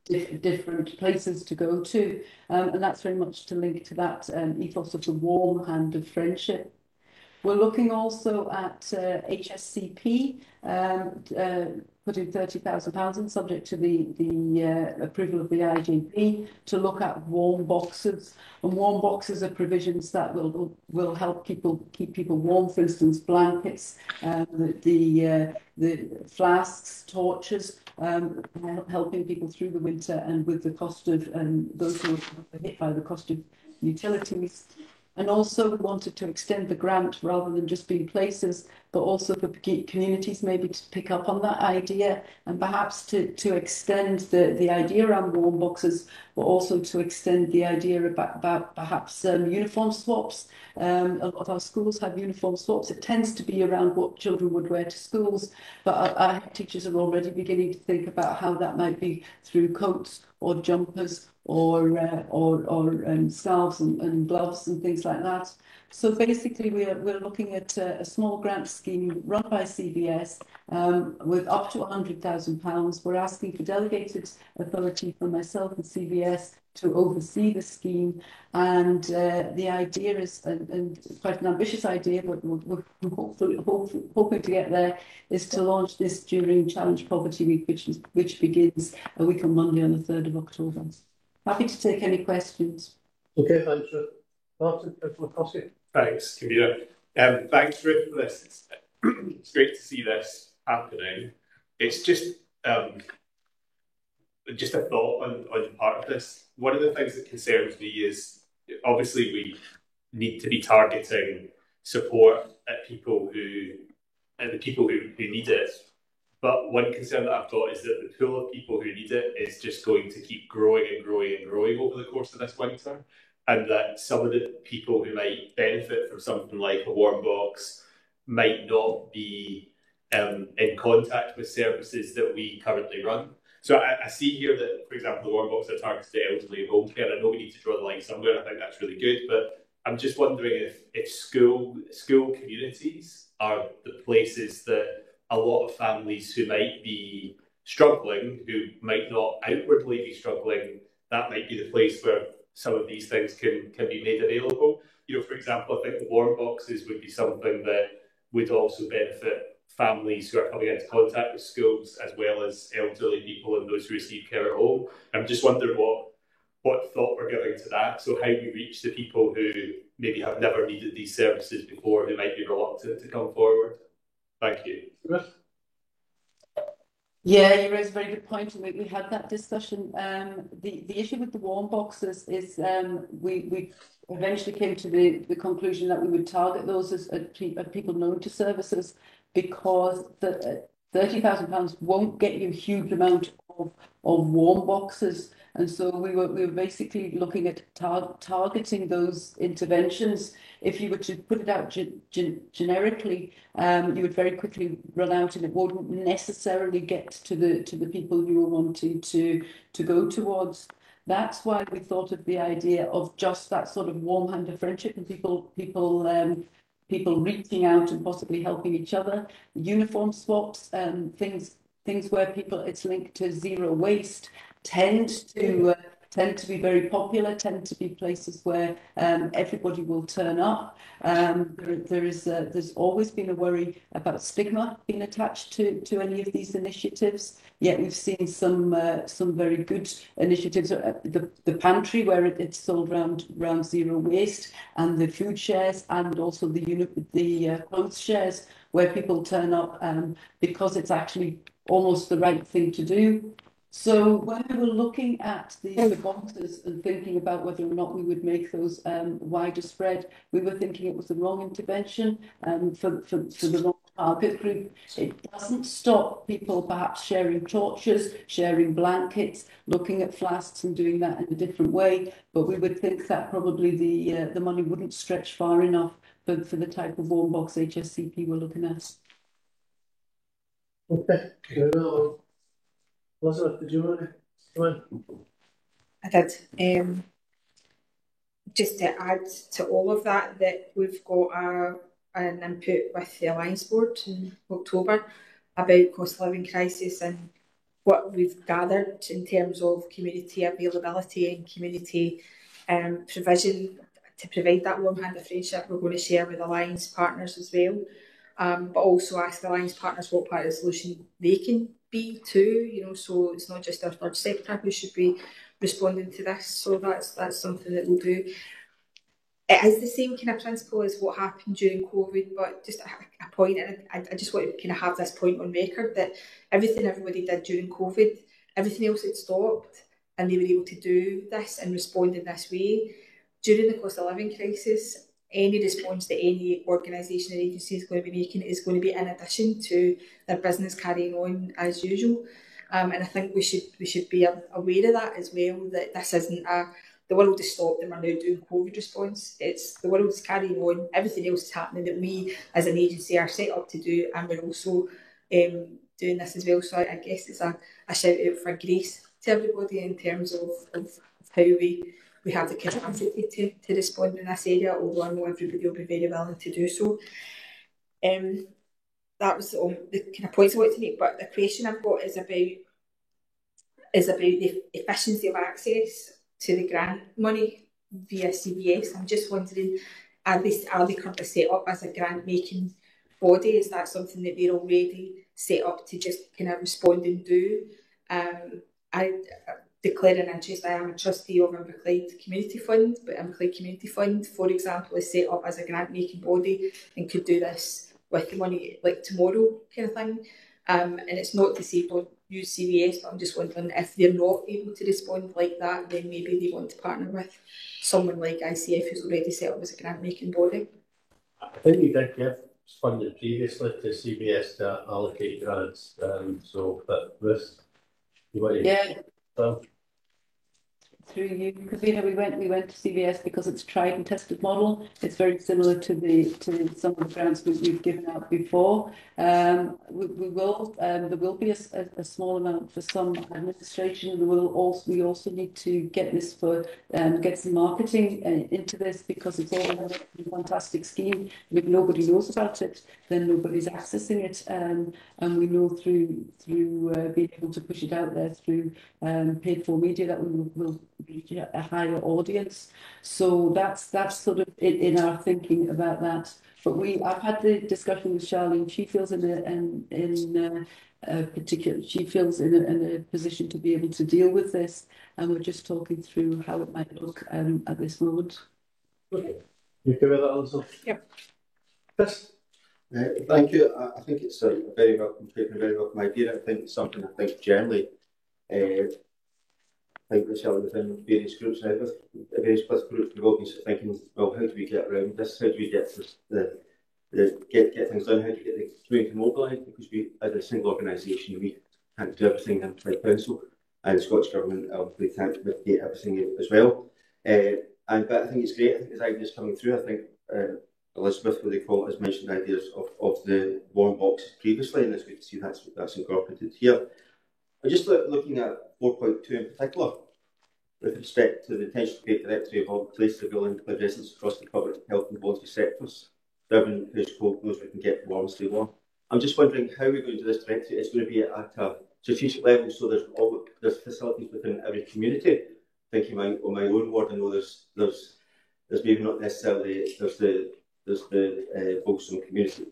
different places to go to, and that's very much to link to that ethos of the warm hand of friendship. We're looking also at HSCP, putting £30,000 in, subject to the approval of the IJP, to look at warm boxes. And warm boxes are provisions that will help keep people warm. For instance, blankets, the flasks, torches, helping people through the winter, and with the cost of those who are hit by the cost of utilities. And also we wanted to extend the grant rather than just being places, but also for communities maybe to pick up on that idea, and perhaps to extend the idea around warm boxes, but also to extend the idea about perhaps uniform swaps. A lot of our schools have uniform swaps. It tends to be around what children would wear to schools, but our teachers are already beginning to think about how that might be through coats or jumpers scarves and gloves and things like that. So basically, we're looking at a small grant scheme run by CBS with up to £100,000. We're asking for delegated authority from myself and CBS to oversee the scheme, and the idea is, and quite an ambitious idea, but we're hoping to get there, is to launch this during Challenge Poverty Week, which begins a week on Monday on the 3rd of October. Happy to take any questions. Okay, thanks, Ruth. Martin, Councillor. Thanks, Convener. Thanks, Ruth, for this. It's great to see this happening. It's just a thought on part of this. One of the things that concerns me is obviously we need to be targeting support at the people who need it. But one concern that I've got is that the pool of people who need it is just going to keep growing and growing and growing over the course of this winter. And that some of the people who might benefit from something like a warm box might not be in contact with services that we currently run. So I see here that, for example, the warm box are targeted to elderly and home care. I know we need to draw the line somewhere. I think that's really good, but I'm just wondering if school communities are the places that a lot of families who might be struggling, who might not outwardly be struggling, that might be the place where some of these things can be made available. You know, for example, I think the warm boxes would be something that would also benefit families who are coming into contact with schools, as well as elderly people and those who receive care at home. I'm just wondering what thought we're giving to that. So how we reach the people who maybe have never needed these services before, who might be reluctant to come forward. Thank you. Yeah, you raised a very good point, and we had that discussion. The issue with the warm boxes is we eventually came to the conclusion that we would target those as people known to services, because the £30,000 won't get you a huge amount of warm boxes. And so we were basically looking at targeting those interventions. If you were to put it out generically, you would very quickly run out, and it wouldn't necessarily get to the people you were wanting to go towards. That's why we thought of the idea of just that sort of warm hand of friendship and people reaching out and possibly helping each other. Uniform swaps, things where it's linked to zero waste, tend to be very popular, tend to be places where everybody will turn up. There's always been a worry about stigma being attached to any of these initiatives. Yet we've seen some very good initiatives. The pantry, where it's sold around zero waste, and the food shares, and also the clothes shares, where people turn up because it's actually almost the right thing to do. So when we were looking at the boxes and thinking about whether or not we would make those wider spread, we were thinking it was the wrong intervention for the wrong target group. It doesn't stop people perhaps sharing torches, sharing blankets, looking at flasks and doing that in a different way. But we would think that probably the money wouldn't stretch far enough for the type of warm box HSCP we're looking at. Okay. Elizabeth, did you want to come in? I did. Just to add to all of that we've got an input with the Alliance Board in October about cost of living crisis and what we've gathered in terms of community availability and community provision to provide that warm hand of friendship. We're going to share with Alliance partners as well, but also ask the Alliance partners what part of the solution they can be too, so it's not just our third sector who should be responding to this. So that's something that we'll do. It is the same kind of principle as what happened during COVID, but just a point, and I just want to kind of have this point on record, that everything everybody did during COVID, everything else had stopped, and they were able to do this and respond in this way. During the cost of living crisis, any response that any organisation or agency is going to be making is going to be in addition to their business carrying on as usual. And I think we should be aware of that as well, that this isn't the world has stopped and we're now doing COVID response. It's the world is carrying on, everything else is happening that we as an agency are set up to do, and we're also doing this as well. So I guess it's a shout out for grace to everybody in terms of how we have the capacity to respond in this area, although I know everybody will be very willing to do so. That was the kind of points I wanted to make, but the question I've got is about the efficiency of access to the grant money via CBS. I'm just wondering, are they currently set up as a grant making body? Is that something that they're already set up to just kind of respond and do? I declare an interest. I am a trustee of Inverclyde Community Fund, but Inverclyde Community Fund, for example, is set up as a grant making body and could do this with the money like tomorrow kind of thing. And it's not to say don't use CBS, but I'm just wondering if they're not able to respond like that, then maybe they want to partner with someone like ICF who's already set up as a grant making body. I think we did give funding previously to CBS to allocate grants. But Ruth, you want to? Yeah. Through you, Kavina, we went to CBS because it's a tried and tested model. It's very similar to some of the grants we've given out before. We will there will be a small amount for some administration. We also need to get this for get some marketing into this, because it's all a fantastic scheme. If nobody knows about it, then nobody's accessing it, and we know through being able to push it out there through paid for media that we will reach a higher audience. So that's sort of in our thinking about that. But I've had the discussion with Charlene. She feels in a position to be able to deal with this, and we're just talking through how it might look at this moment. Okay. You okay with that, Alison? Yep. Chris? Thank you. I think it's a very welcome statement, a very welcome idea. I think it's something generally I think Michelle within various groups now, with various political groups, we've all been thinking, well, how do we get around this? How do we get get things done? How do we get the community mobilised? Because we, as a single organisation, we can't do everything in Clyde Council, and the Scottish Government obviously can't mitigate everything as well. But I think it's great. I think there's ideas coming through. I think Elizabeth, what they call it, has mentioned ideas of the warm boxes previously, and it's good to see that's incorporated here. I'm just looking at 4.2 in particular, with respect to the intention to create a directory of all the places available in residents across the public, health and voluntary sectors. Everyone who's cold knows we can get warm, stay warm. I'm just wondering how we're going to do this directory. It's going to be at a strategic level, so there's facilities within every community. Thinking on my own ward, I know there's maybe not necessarily there's the Folkestone community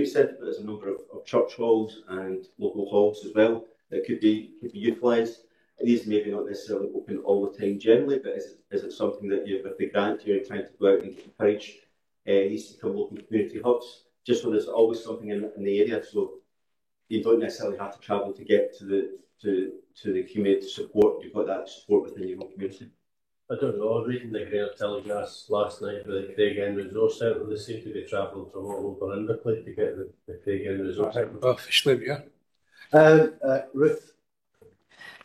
centre, but there's a number of church halls and local halls as well that could be utilised. These maybe not necessarily open all the time generally, but is it something that with the grant you're trying to go out and encourage these to become local community hubs, just so there's always something in the area, so you don't necessarily have to travel to get to the community support. You've got that support within your own community. I don't know, I was reading the Greater Telegrass last night with the Craigend Resource Centre. They seem to be travelling from all over Inverclyde to get the Craigend Resource Centre. Officially, yeah. Ruth?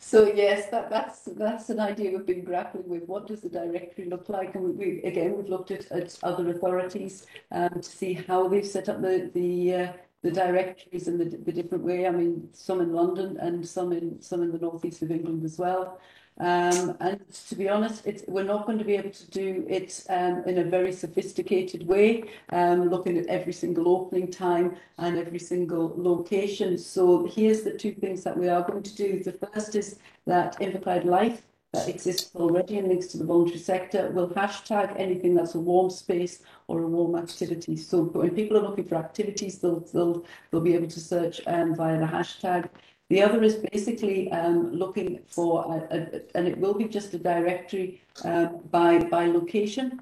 So yes, that's an idea we've been grappling with. What does the directory look like? And we've looked at other authorities to see how they've set up the directories in the different way. I mean, some in London and some in the northeast of England as well. And to be honest, we're not going to be able to do it in a very sophisticated way, looking at every single opening time and every single location. So here's the two things that we are going to do. The first is that Inverclyde Life, that exists already and links to the voluntary sector, will hashtag anything that's a warm space or a warm activity. So when people are looking for activities, they'll be able to search via the hashtag. The other is basically looking for, and it will be just a directory by location.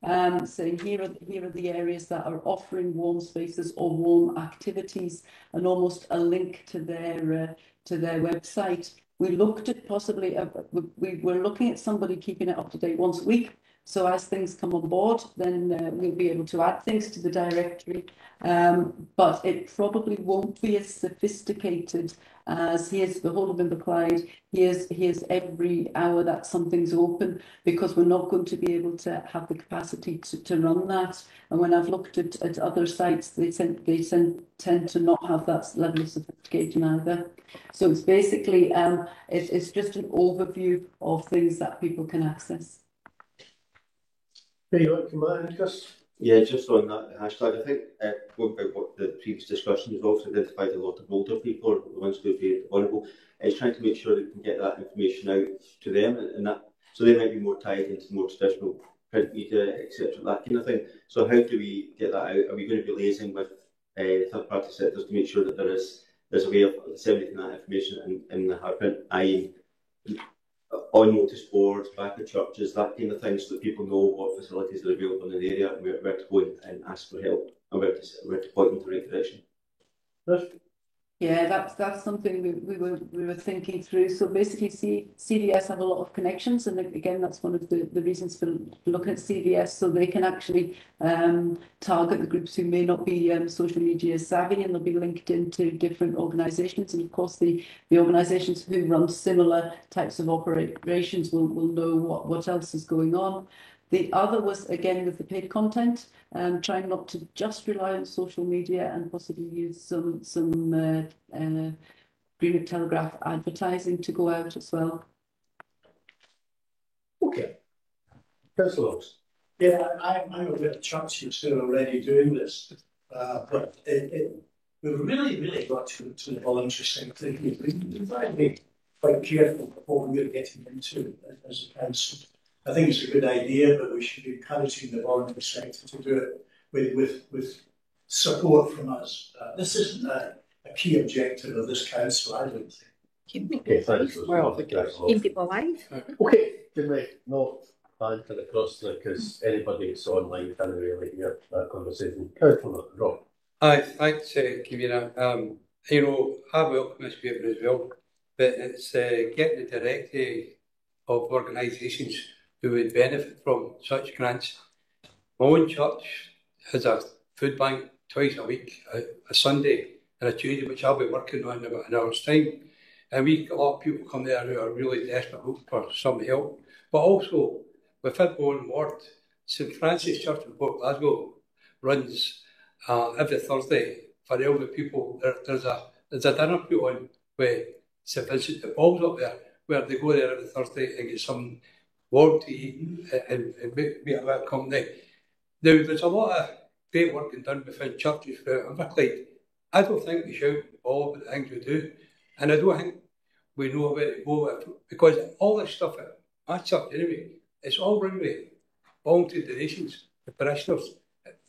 So here are the areas that are offering warm spaces or warm activities, and almost a link to their website. We looked at possibly, we were looking at somebody keeping it up to date once a week, So as things come on board, then we'll be able to add things to the directory. But it probably won't be as sophisticated as here's the whole of Inverclyde, here's every hour that something's open, because we're not going to be able to have the capacity to run that. And when I've looked at other sites, they tend to not have that level of sophistication either. So it's basically, it's just an overview of things that people can access. You want to come out, Chris? Yeah, just on that hashtag, I think going by what the previous discussion has also identified a lot of older people, or the ones who would be vulnerable, is trying to make sure that we can get that information out to them, and that so they might be more tied into more traditional print media, etc., that kind of thing. So how do we get that out? Are we going to be liaising with third-party sectors to make sure that there's a way of disseminating that information in the hard print, i.e. on notice boards, back at churches, that kind of thing, so that people know what facilities are available in the area and where to go and ask for help and where to point them in the right direction. Yeah, that's something we were thinking through. So basically, CVS have a lot of connections, and again, that's one of the reasons for looking at CVS, so they can actually target the groups who may not be social media savvy, and they'll be linked into different organisations. And of course, the organisations who run similar types of operations will know what else is going on. The other was, again, with the paid content, trying not to just rely on social media and possibly use some Greenock Telegraph advertising to go out as well. Okay. Councillor Lawes. Yeah, I'm aware of churches who are already doing this, but we've really got to the voluntary sector. We've got to be quite careful what we're getting into as a council. I think it's a good idea, but we should be encouraging the voluntary sector to do it with support from us. This isn't a key objective of this council, I don't think. Okay, thanks. Well, keep people alive. Okay, can we not ban it across because anybody that's online can really hear that conversation? Councillor Rob. Aye, thanks, Convener. You know, I welcome this paper as well, but it's getting the directive of organisations who would benefit from such grants. My own church has a food bank twice a week, a Sunday and a Tuesday, which I'll be working on in about an hour's time. And we get a lot of people come there who are really desperate for some help. But also, within my own ward, St Francis Church in Port Glasgow runs every Thursday for elderly people. There's a dinner put on with St Vincent de Paul's up there, where they go there every Thursday and get some warm to eat and meet a bit of company. Now, there's a lot of great work done within churches throughout Inverclyde. I don't think we shout all about the things we do, and I don't think we know where to go with, because all this stuff at my church anyway, it's all run with voluntary donations, the parishioners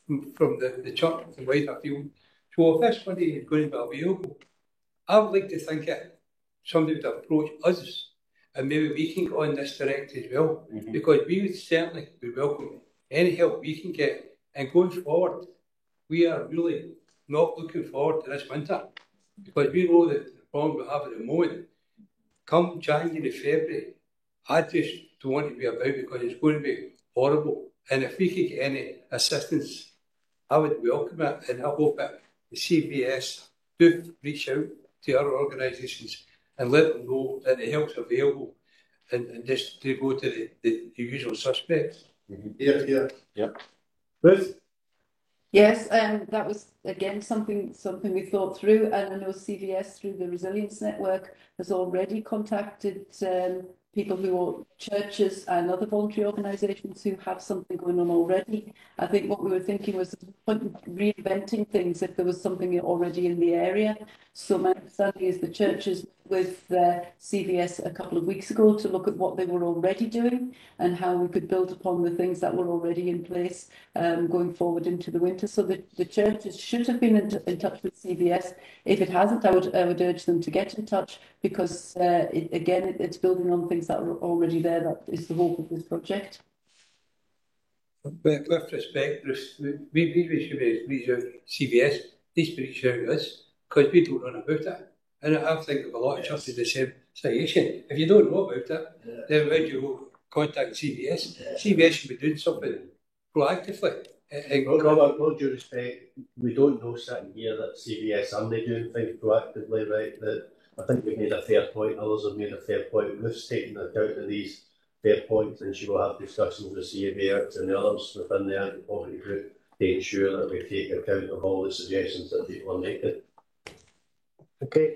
from the church in wider field. So if this money is going to be available, I would like to think somebody would approach us and maybe we can get on this direct as well, because we would certainly be welcome any help we can get. And going forward, we are really not looking forward to this winter, because we know that the problem we have at the moment, come January, February, I just don't want to be about, because it's going to be horrible. And if we could get any assistance, I would welcome it, and I hope that the CVS do reach out to other organisations and let them know that the help's available, and just to go to the usual suspects. Yeah. Ruth? Yes, that was again something we thought through, and I know CVS through the Resilience Network has already contacted people who are churches and other voluntary organisations who have something going on already. I think what we were thinking was reinventing things if there was something already in the area. So my understanding is the churches with CVS a couple of weeks ago to look at what they were already doing and how we could build upon the things that were already in place going forward into the winter. So the churches should have been in touch with CVS. If it hasn't, I would urge them to get in touch, because it's building on things that are already there. That is the hope of this project. With respect, we should be reaching out to CVS. They should be reaching out to us, because we don't know about it. And I think of a lot of churches in the same situation. If you don't know about it, then when you contact CVS. CVS should be doing something proactively. Well, Robert, with all due respect, we don't know sitting here that CVS are they doing things proactively, right? That I think we've made a fair point, others have made a fair point. We've taken account of these fair points, and she will have discussions with CVS and the others within the anti-poverty group to ensure that we take account of all the suggestions that people are making. Okay,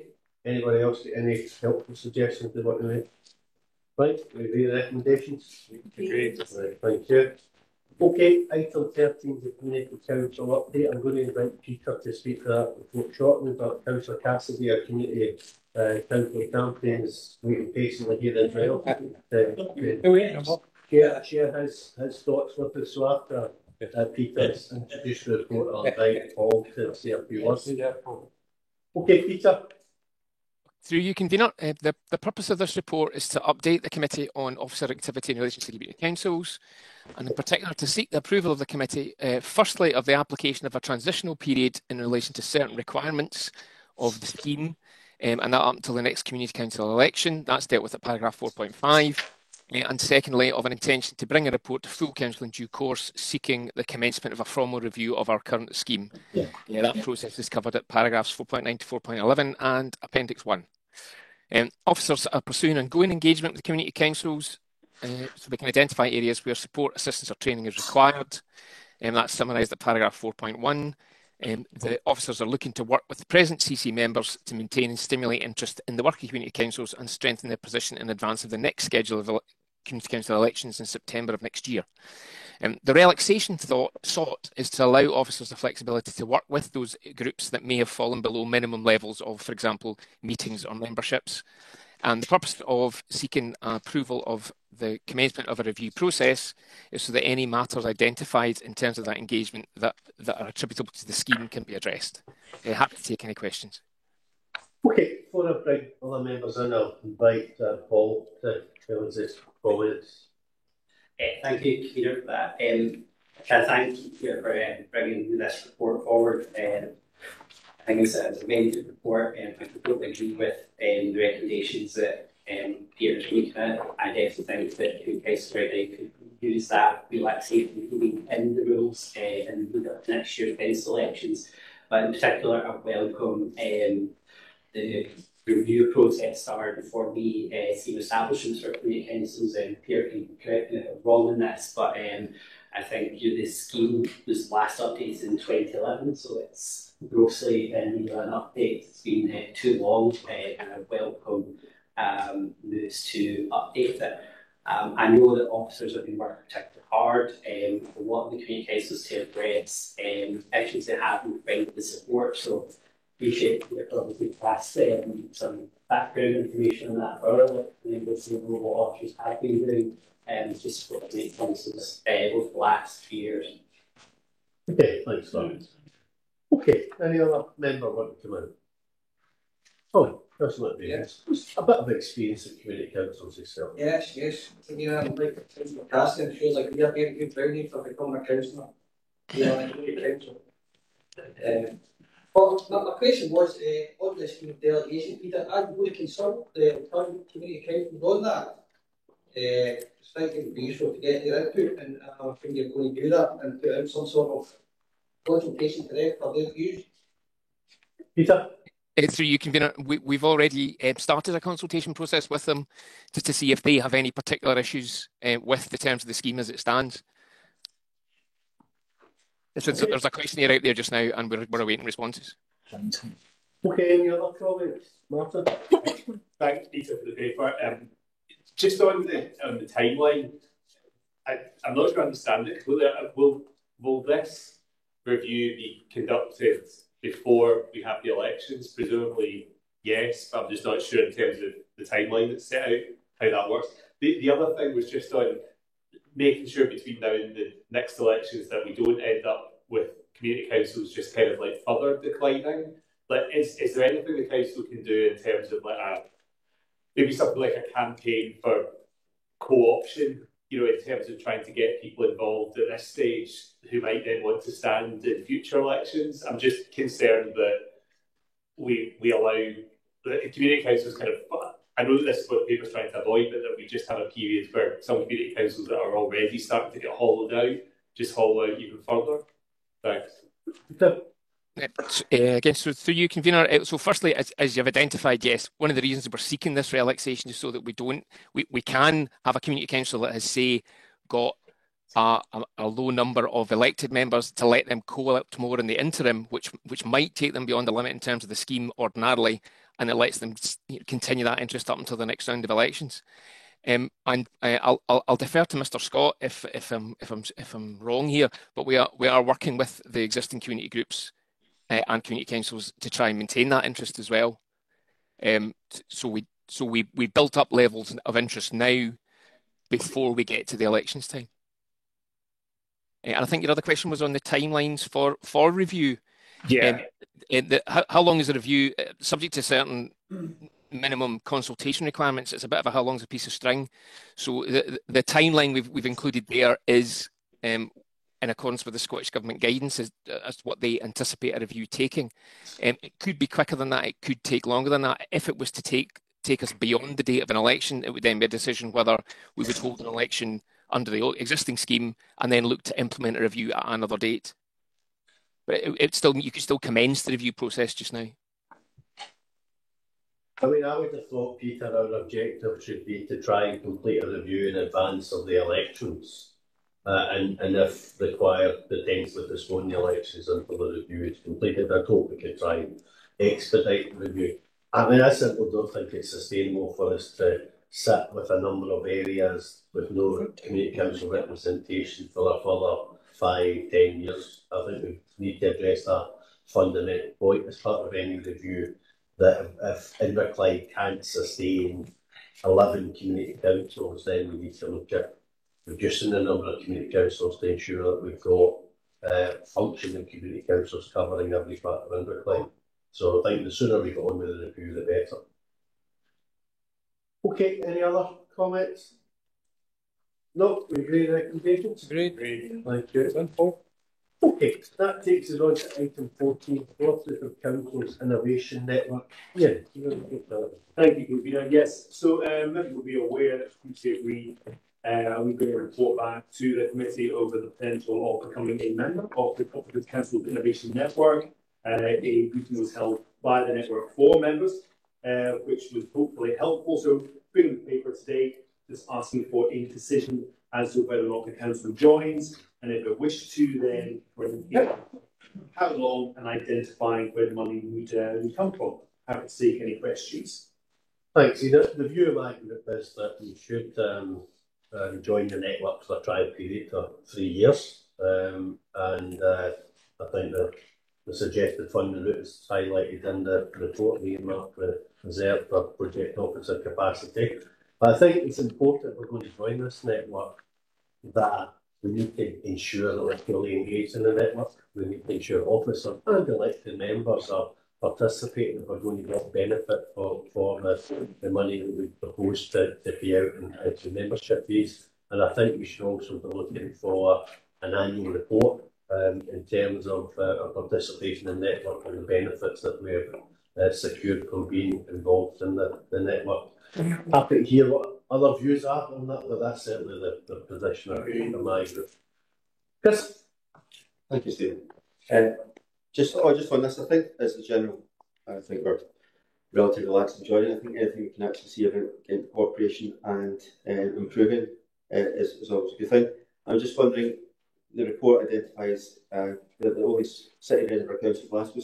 anybody else got any helpful suggestions they want to make? Right, we agree with the recommendations? Agreed. Right, thank you. Okay, item 13 is the Community Council update. I'm going to invite Peter to speak to that report shortly, but Councillor Cassidy, our Community Council campaign, is waiting patiently here as well. Share his thoughts with us. So after Peter's introduced the report, I'll invite Paul to say a few words. Okay, Peter. Through you, Convener, the purpose of this report is to update the committee on officer activity in relation to community councils, and in particular to seek the approval of the committee, firstly, of the application of a transitional period in relation to certain requirements of the scheme, and that up until the next community council election. That's dealt with at paragraph 4.5. And secondly, of an intention to bring a report to full council in due course, seeking the commencement of a formal review of our current scheme. That process is covered at paragraphs 4.9 to 4.11 and appendix 1. Officers are pursuing ongoing engagement with community councils, so they can identify areas where support, assistance or training is required. That's summarised at paragraph 4.1. The officers are looking to work with the present CC members to maintain and stimulate interest in the work of community councils and strengthen their position in advance of the next schedule of community council elections in September of next year. The relaxation sought is to allow officers the flexibility to work with those groups that may have fallen below minimum levels of, for example, meetings or memberships. And the purpose of seeking approval of the commencement of a review process is so that any matters identified in terms of that engagement that are attributable to the scheme can be addressed. Happy to take any questions. Okay, before I bring other members in, I'll invite Paul to tell us his comments. Thank you, Peter, for that. I can thank you for bringing this report forward. I think it's a very good report, and I completely agree with the recommendations that Peter's making. I definitely think that the case could use that relaxation in the rules and look at next year's council elections. But in particular, I welcome the review process started before the scheme establishments for community councils, and Peter can correct me if I'm wrong in this, but I think the scheme was last updated in 2011, so it's grossly in need of an update. It's been too long, and I welcome moves to update it. I know that officers have been working particularly hard for what the community councils to address issues they have and find the support, so appreciate that probably passed some background information on that earlier. I think we've seen what officers have been doing just for community councils over the last few years. Okay, thanks, Simon. Okay, any other member want to come in? Oh, that's not me. Yes. A bit of experience at community councils yourself. Yes. You know, like casting feels like we are getting good training for becoming a councillor. Council. Well, my question was on this delegation, Peter. I'm really concerned the current community councils on that. I think it would be useful to get their input, and I think you're going to do that and put out some sort of consultation to them for their views. Peter? Through you, Convener, we've already started a consultation process with them just to see if they have any particular issues with the terms of the scheme as it stands. So there's a questionnaire out there just now, and we're awaiting responses. Okay, any other comments? Martin? Thanks, Peter, for the paper. Just on the timeline, I'm not sure I understand it. Will this review be conducted before we have the elections? Presumably, yes, but I'm just not sure in terms of the timeline that's set out, how that works. The other thing was just on making sure between now and the next elections that we don't end up with community councils just kind of like further declining. Like, is there anything the council can do in terms of like maybe something like a campaign for co-option, you know, in terms of trying to get people involved at this stage who might then want to stand in future elections? I'm just concerned that we allow the community councils kind of, I know that this is what the paper's trying to avoid, but that we just have a period where some community councils that are already starting to get hollowed out, just hollow out even further. Thanks. Again, so through you, convener. So, firstly, as you've identified, yes, one of the reasons we're seeking this relaxation is so that we can have a community council that has, say, got a low number of elected members to let them co-opt more in the interim, which might take them beyond the limit in terms of the scheme ordinarily, and it lets them continue that interest up until the next round of elections. And I'll defer to Mr. Scott if I'm wrong here, but we are working with the existing community groups and community councils to try and maintain that interest as well. So we built up levels of interest now before we get to the elections time. And I think your other question was on the timelines for review. Yeah. How long is the review? Subject to certain minimum consultation requirements, it's a bit of a how long's a piece of string. So the timeline we've included there is in accordance with the Scottish Government guidance as to what they anticipate a review taking. It could be quicker than that, it could take longer than that. If it was to take us beyond the date of an election, it would then be a decision whether we would hold an election under the existing scheme and then look to implement a review at another date. But you could still commence the review process just now. I mean, I would have thought, Peter, our objective should be to try and complete a review in advance of the elections. And if required, potentially postpone the elections until the review is completed. I hope we could try and expedite the review. I mean, I simply don't think it's sustainable for us to sit with a number of areas with no community council representation for a further 5-10 years. I think we need to address that fundamental point as part of any review, that if Inverclyde can't sustain 11 community councils, then we need to look at reducing the number of community councils to ensure that we've got functioning community councils covering every part of Inverclyde. So I think the sooner we get on with the review, the better. Okay, any other comments? No, we agree with recommendations? Agreed. Thank you. Okay, that takes us on to item 14, Cooperative Councils Innovation Network. Yeah, thank you, Convener. Yes, so everyone will be aware that we we're going to report back to the committee over the potential of becoming a member of the Cooperative Councils Innovation Network. A meeting was held by the network for members, which was hopefully helpful. So, bringing the paper today, just asking for a decision as to whether or not the council joins, and if it wishes to, then how long, and identifying where the money would come from. Happy to take any questions. Thanks. The view of my group is that we should join the network for a trial period of 3 years, and I think the suggested funding route is highlighted in the report, the earmark reserved for project officer capacity. But I think it's important, if we're going to join this network, that we need to ensure that we're fully engaged in the network. We need to ensure officers and elected members are participating if we're going to get benefit for the money that we propose to pay out into membership fees. And I think we should also be looking for an annual report in terms of our participation in the network and the benefits that we've secured from being involved in the network. Happy to hear what other views are on that, but that's certainly the position of my group. Chris? Thank you, Stephen. Just on this, I think as a general, I think we're relatively relaxed enjoying it. I think anything we can actually see about getting cooperation and improving is always a good thing. I'm just wondering, the report identifies that the only City of Edinburgh Council Glasgow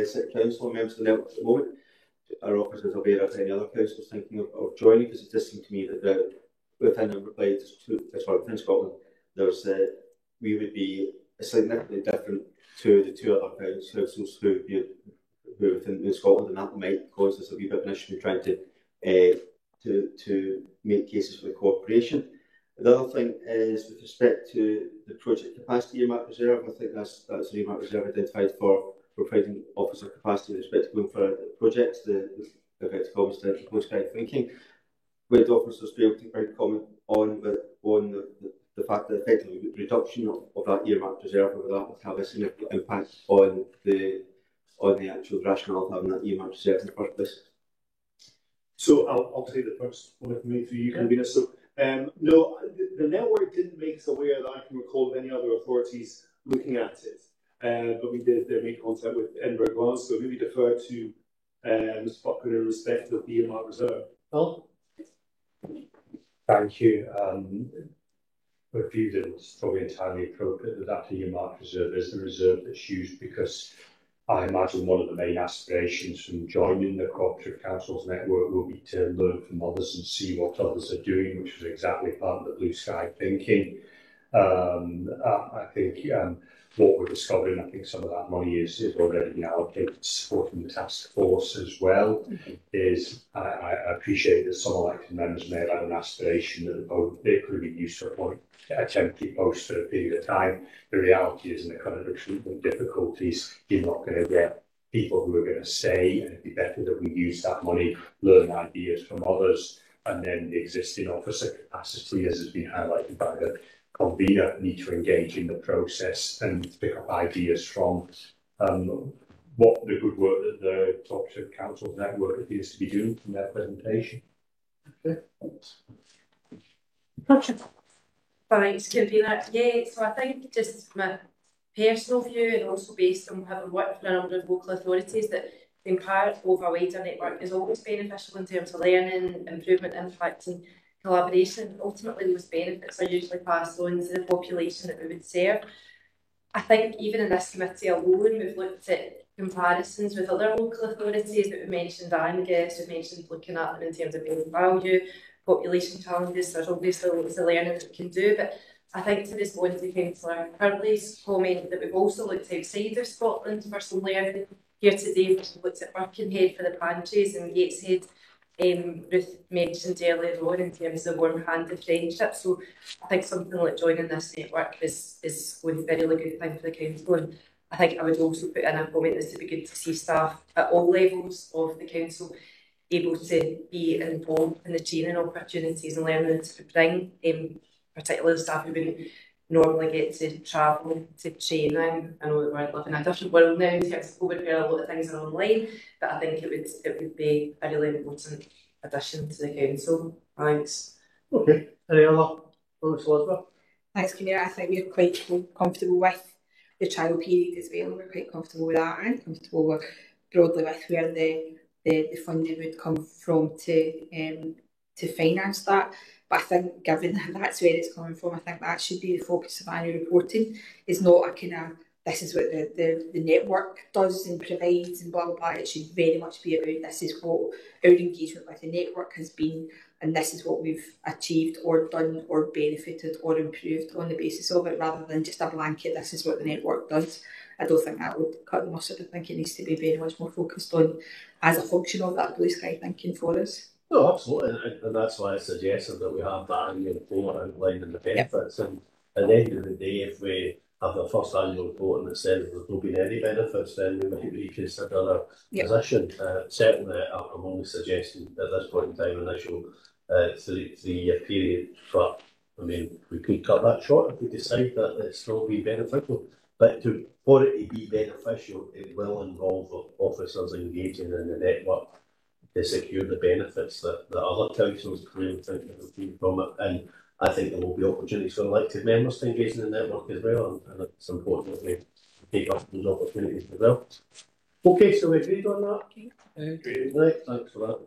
City Council members of the network at the moment. Are officers aware of any other councils thinking of joining? Because it does seem to me that within Inverclyde, within Scotland, there's we would be significantly different to the two other councils who within Scotland, and that might cause us a wee bit of an issue trying to make cases for the cooperation. The other thing is with respect to the project capacity earmark reserve. I think that's an earmark reserve identified for providing officer capacity with respect to going for projects, the effective comments to close kind of thinking. Would officers be able to provide comment on the fact that effectively the reduction of that earmark reserve, whether that would have a significant impact on the actual rationale of having that earmark reserve in the first place? So I'll take the first one if me through you, convener. So no, the network didn't make us aware that I can recall of any other authorities looking at it. But we did make contact with Edinburgh Glasgow. Maybe defer to Ms. Buckland in respect of the earmark reserve. Phil? Thank you. We viewed it as probably entirely appropriate that that earmark reserve is the reserve that's used, because I imagine one of the main aspirations from joining the Cooperative Councils network will be to learn from others and see what others are doing, which was exactly part of the blue sky thinking. I think what we're discovering, I think some of that money is already been allocated to supporting the task force as well. I appreciate that some elected members may have had an aspiration that they could be used for a temporary post for a period of time. The reality is, in the current recruitment difficulties, you're not going to get people who are going to stay, and it'd be better that we use that money, learn ideas from others, and then the existing officer capacity, as has been highlighted by the convener, need to engage in the process and pick up ideas from what the good work that the Cooperative Councils network appears to be doing from their presentation. Okay. Thanks, convener. Yeah, so I think just my personal view, and also based on having worked for a number of local authorities, that being part of a wider network is always beneficial in terms of learning, improvement, impact and collaboration. Ultimately, those benefits are usually passed on to the population that we would serve. I think even in this committee alone, we've looked at comparisons with other local authorities that we mentioned, Angus, we mentioned looking at them in terms of building value, population challenges. There's obviously lots of learning that we can do, but I think to respond to Councillor Hurley's comment that we've also looked outside of Scotland for some learning. Here today, we've looked at Birkenhead for the pantries and Gateshead. Ruth mentioned earlier on in terms of warm-handed friendship. So I think something like joining this network is going to be a really good thing for the council. And I think I would also put in a comment that it would be good to see staff at all levels of the council able to be involved in the training opportunities and learning to bring, particularly staff who wouldn't normally get to travel to training. I know that we're living in a different world now in terms of COVID, where a lot of things are online, but I think it would be a really important addition to the council. Thanks. Okay. Any other comments, Elizabeth? Thanks, Convener. I think we're quite comfortable with the trial period as well. We're quite comfortable with that, and comfortable with broadly with where the funding would come from to finance that. But I think, given that that's where it's coming from, I think that should be the focus of annual reporting. It's not a kind of, this is what the network does and provides and blah, blah, blah. It should very much be about, this is what our engagement with the network has been, and this is what we've achieved or done or benefited or improved on the basis of it, rather than just a blanket, this is what the network does. I don't think that would cut the mustard. I think it needs to be very much more focused on as a function of that blue sky thinking for us. No, absolutely, and that's why I suggested that we have that annual report outlining the benefits. Yep. And at the end of the day, if we have the first annual report and it says there's not been any benefits, then we might reconsider our position. Certainly, I'm only suggesting at this point in time initial 3-year period, but I mean, we could cut that short if we decide that it's still be beneficial. But for it to be beneficial, it will involve officers engaging in the network to secure the benefits that other councils really think that will be from it. And I think there will be opportunities for elected members to engage in the network as well, and it's important that we take up those opportunities as well. Okay, so we agreed on that? Right, thanks for that.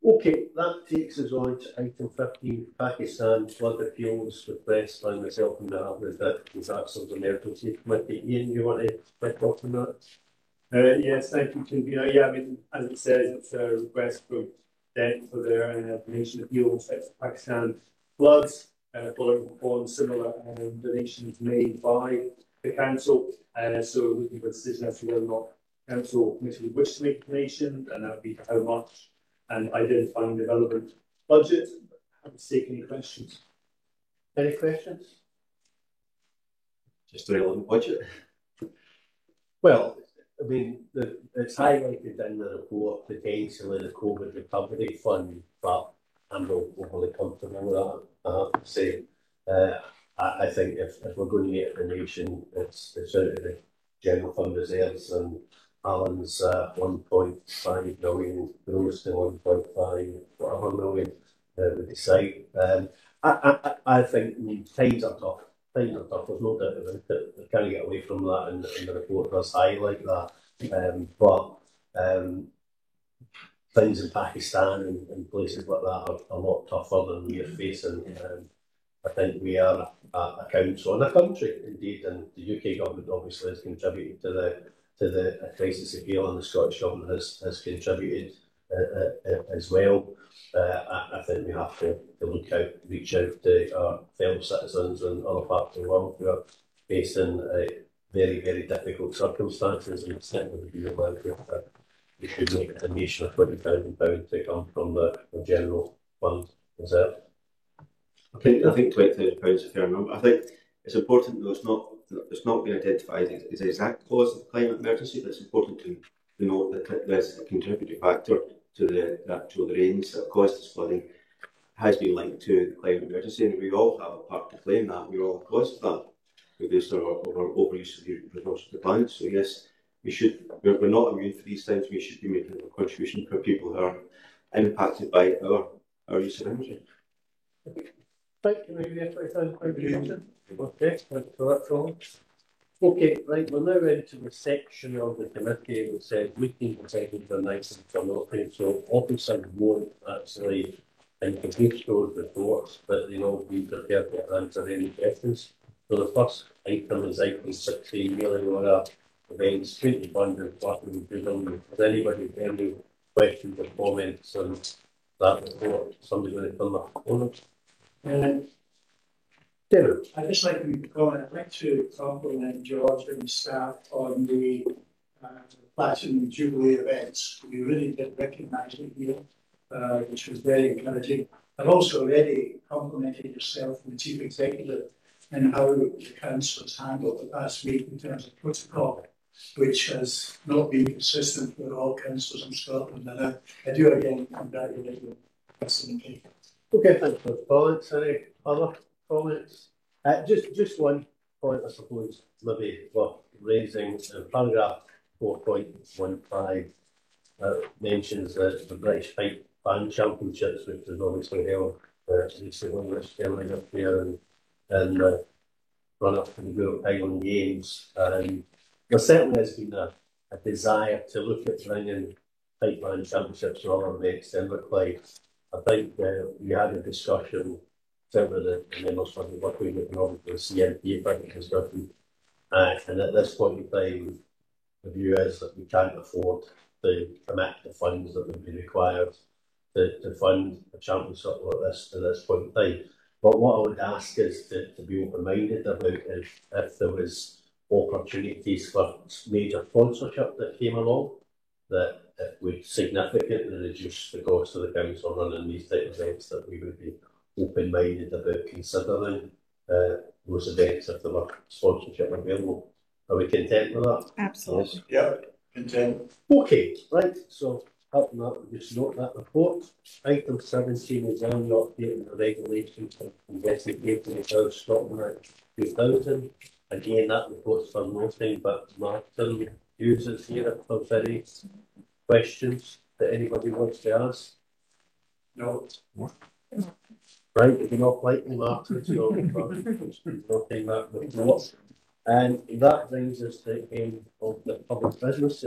Okay, that takes us on to item 15, Pakistan flood appeals request by myself on behalf of the Disasters Emergency Committee. Ian, you want to pick up on that? Yes, thank you, Convener. Yeah, I mean, as it says, it's a request from DEC for their donation appeal with respect to Pakistan floods, following on similar donations made by the council. So looking for a decision as to whether or not council committee would wish to make a donation, and that would be how much, and identifying the relevant budget. Happy to take any questions. Any questions? Just the relevant budget. Well, I mean, it's highlighted in the report potentially the COVID recovery fund, but I'm not overly comfortable with that. I have to say, I think if we're going to get a donation, it's out of the general fund reserves, and Alan's 1.5 million grows to 1.5 whatever million we decide. I think times are tough. Times are tough. There's no doubt about it. We can't get away from that, and the report does highlight that. But things in Pakistan and places like that are a lot tougher than we are facing. I think we are a council and a country, indeed, and the UK government obviously has contributed to the crisis appeal, and the Scottish government has contributed as well. I think we have to reach out to our fellow citizens in other parts of the world who are facing very, very difficult circumstances, and it's not going to be allowed we should make a donation of £20,000 to come from the general fund reserve. I think £20,000 is a fair number. I think it's important though it's not been identified as the exact cause of the climate emergency, but it's important to note that there's a contributing factor to the actual rains that caused this flooding has been linked to the climate emergency, and we all have a part to play in that. We're all the cause of that. Based on our overuse of the resources of the planet. So yes, we're not immune for these things. We should be making a contribution for people who are impacted by our use of energy. Thank you, maybe okay, thanks for that, Colin. Okay, right, we're now into the section of the committee that says meeting presented for nice and for so officers won't actually introduce those reports, but they'll all be prepared to answer any questions. So the first item is item 16, really what events 21 and Platinum Jubilee. Has anybody any questions or comments on that report? Somebody going to turn their phone up? David. I'd just like to comment. I'd like to compliment George and staff on the Platinum Jubilee events. We really did recognise it here, which was very encouraging. I've also already complimented yourself and the Chief Executive and how the council has handled the past week in terms of protocol, which has not been consistent with all councils in Scotland. And I do again congratulate you. Okay, thanks for the comments. Any other comments? Just one point, I suppose, maybe worth raising. Paragraph 4.15 mentions the British Pipe Band Championships, which is obviously held recently, which coming up here and run up to the Gulf Highland Games. There certainly has been a desire to look at bringing Pipe Band Championships or other events to Inverclyde. I think we had a discussion, certainly the members from the working group and obviously the CNP about the discussion, and at this point in time, the view is that we can't afford to commit the funds that would be required to fund a championship like this at this point in time. But what I would ask is to be open-minded about if there was opportunities for major sponsorship that came along, that it would significantly reduce the cost of the council running these type of events, that we would be open-minded about considering those events if there were sponsorship available. Are we content with that? Absolutely. Yeah, content. Okay, right, so helping that, we just note that report. Item 17 is on the update of the regulations for investigating the Scotland Act 2000. Again, that report's for nothing, but Martin uses here if there's any questions that anybody wants to ask. No. Right, if you're not likely, Martin, so nothing that report. And that brings us to the end of the public business.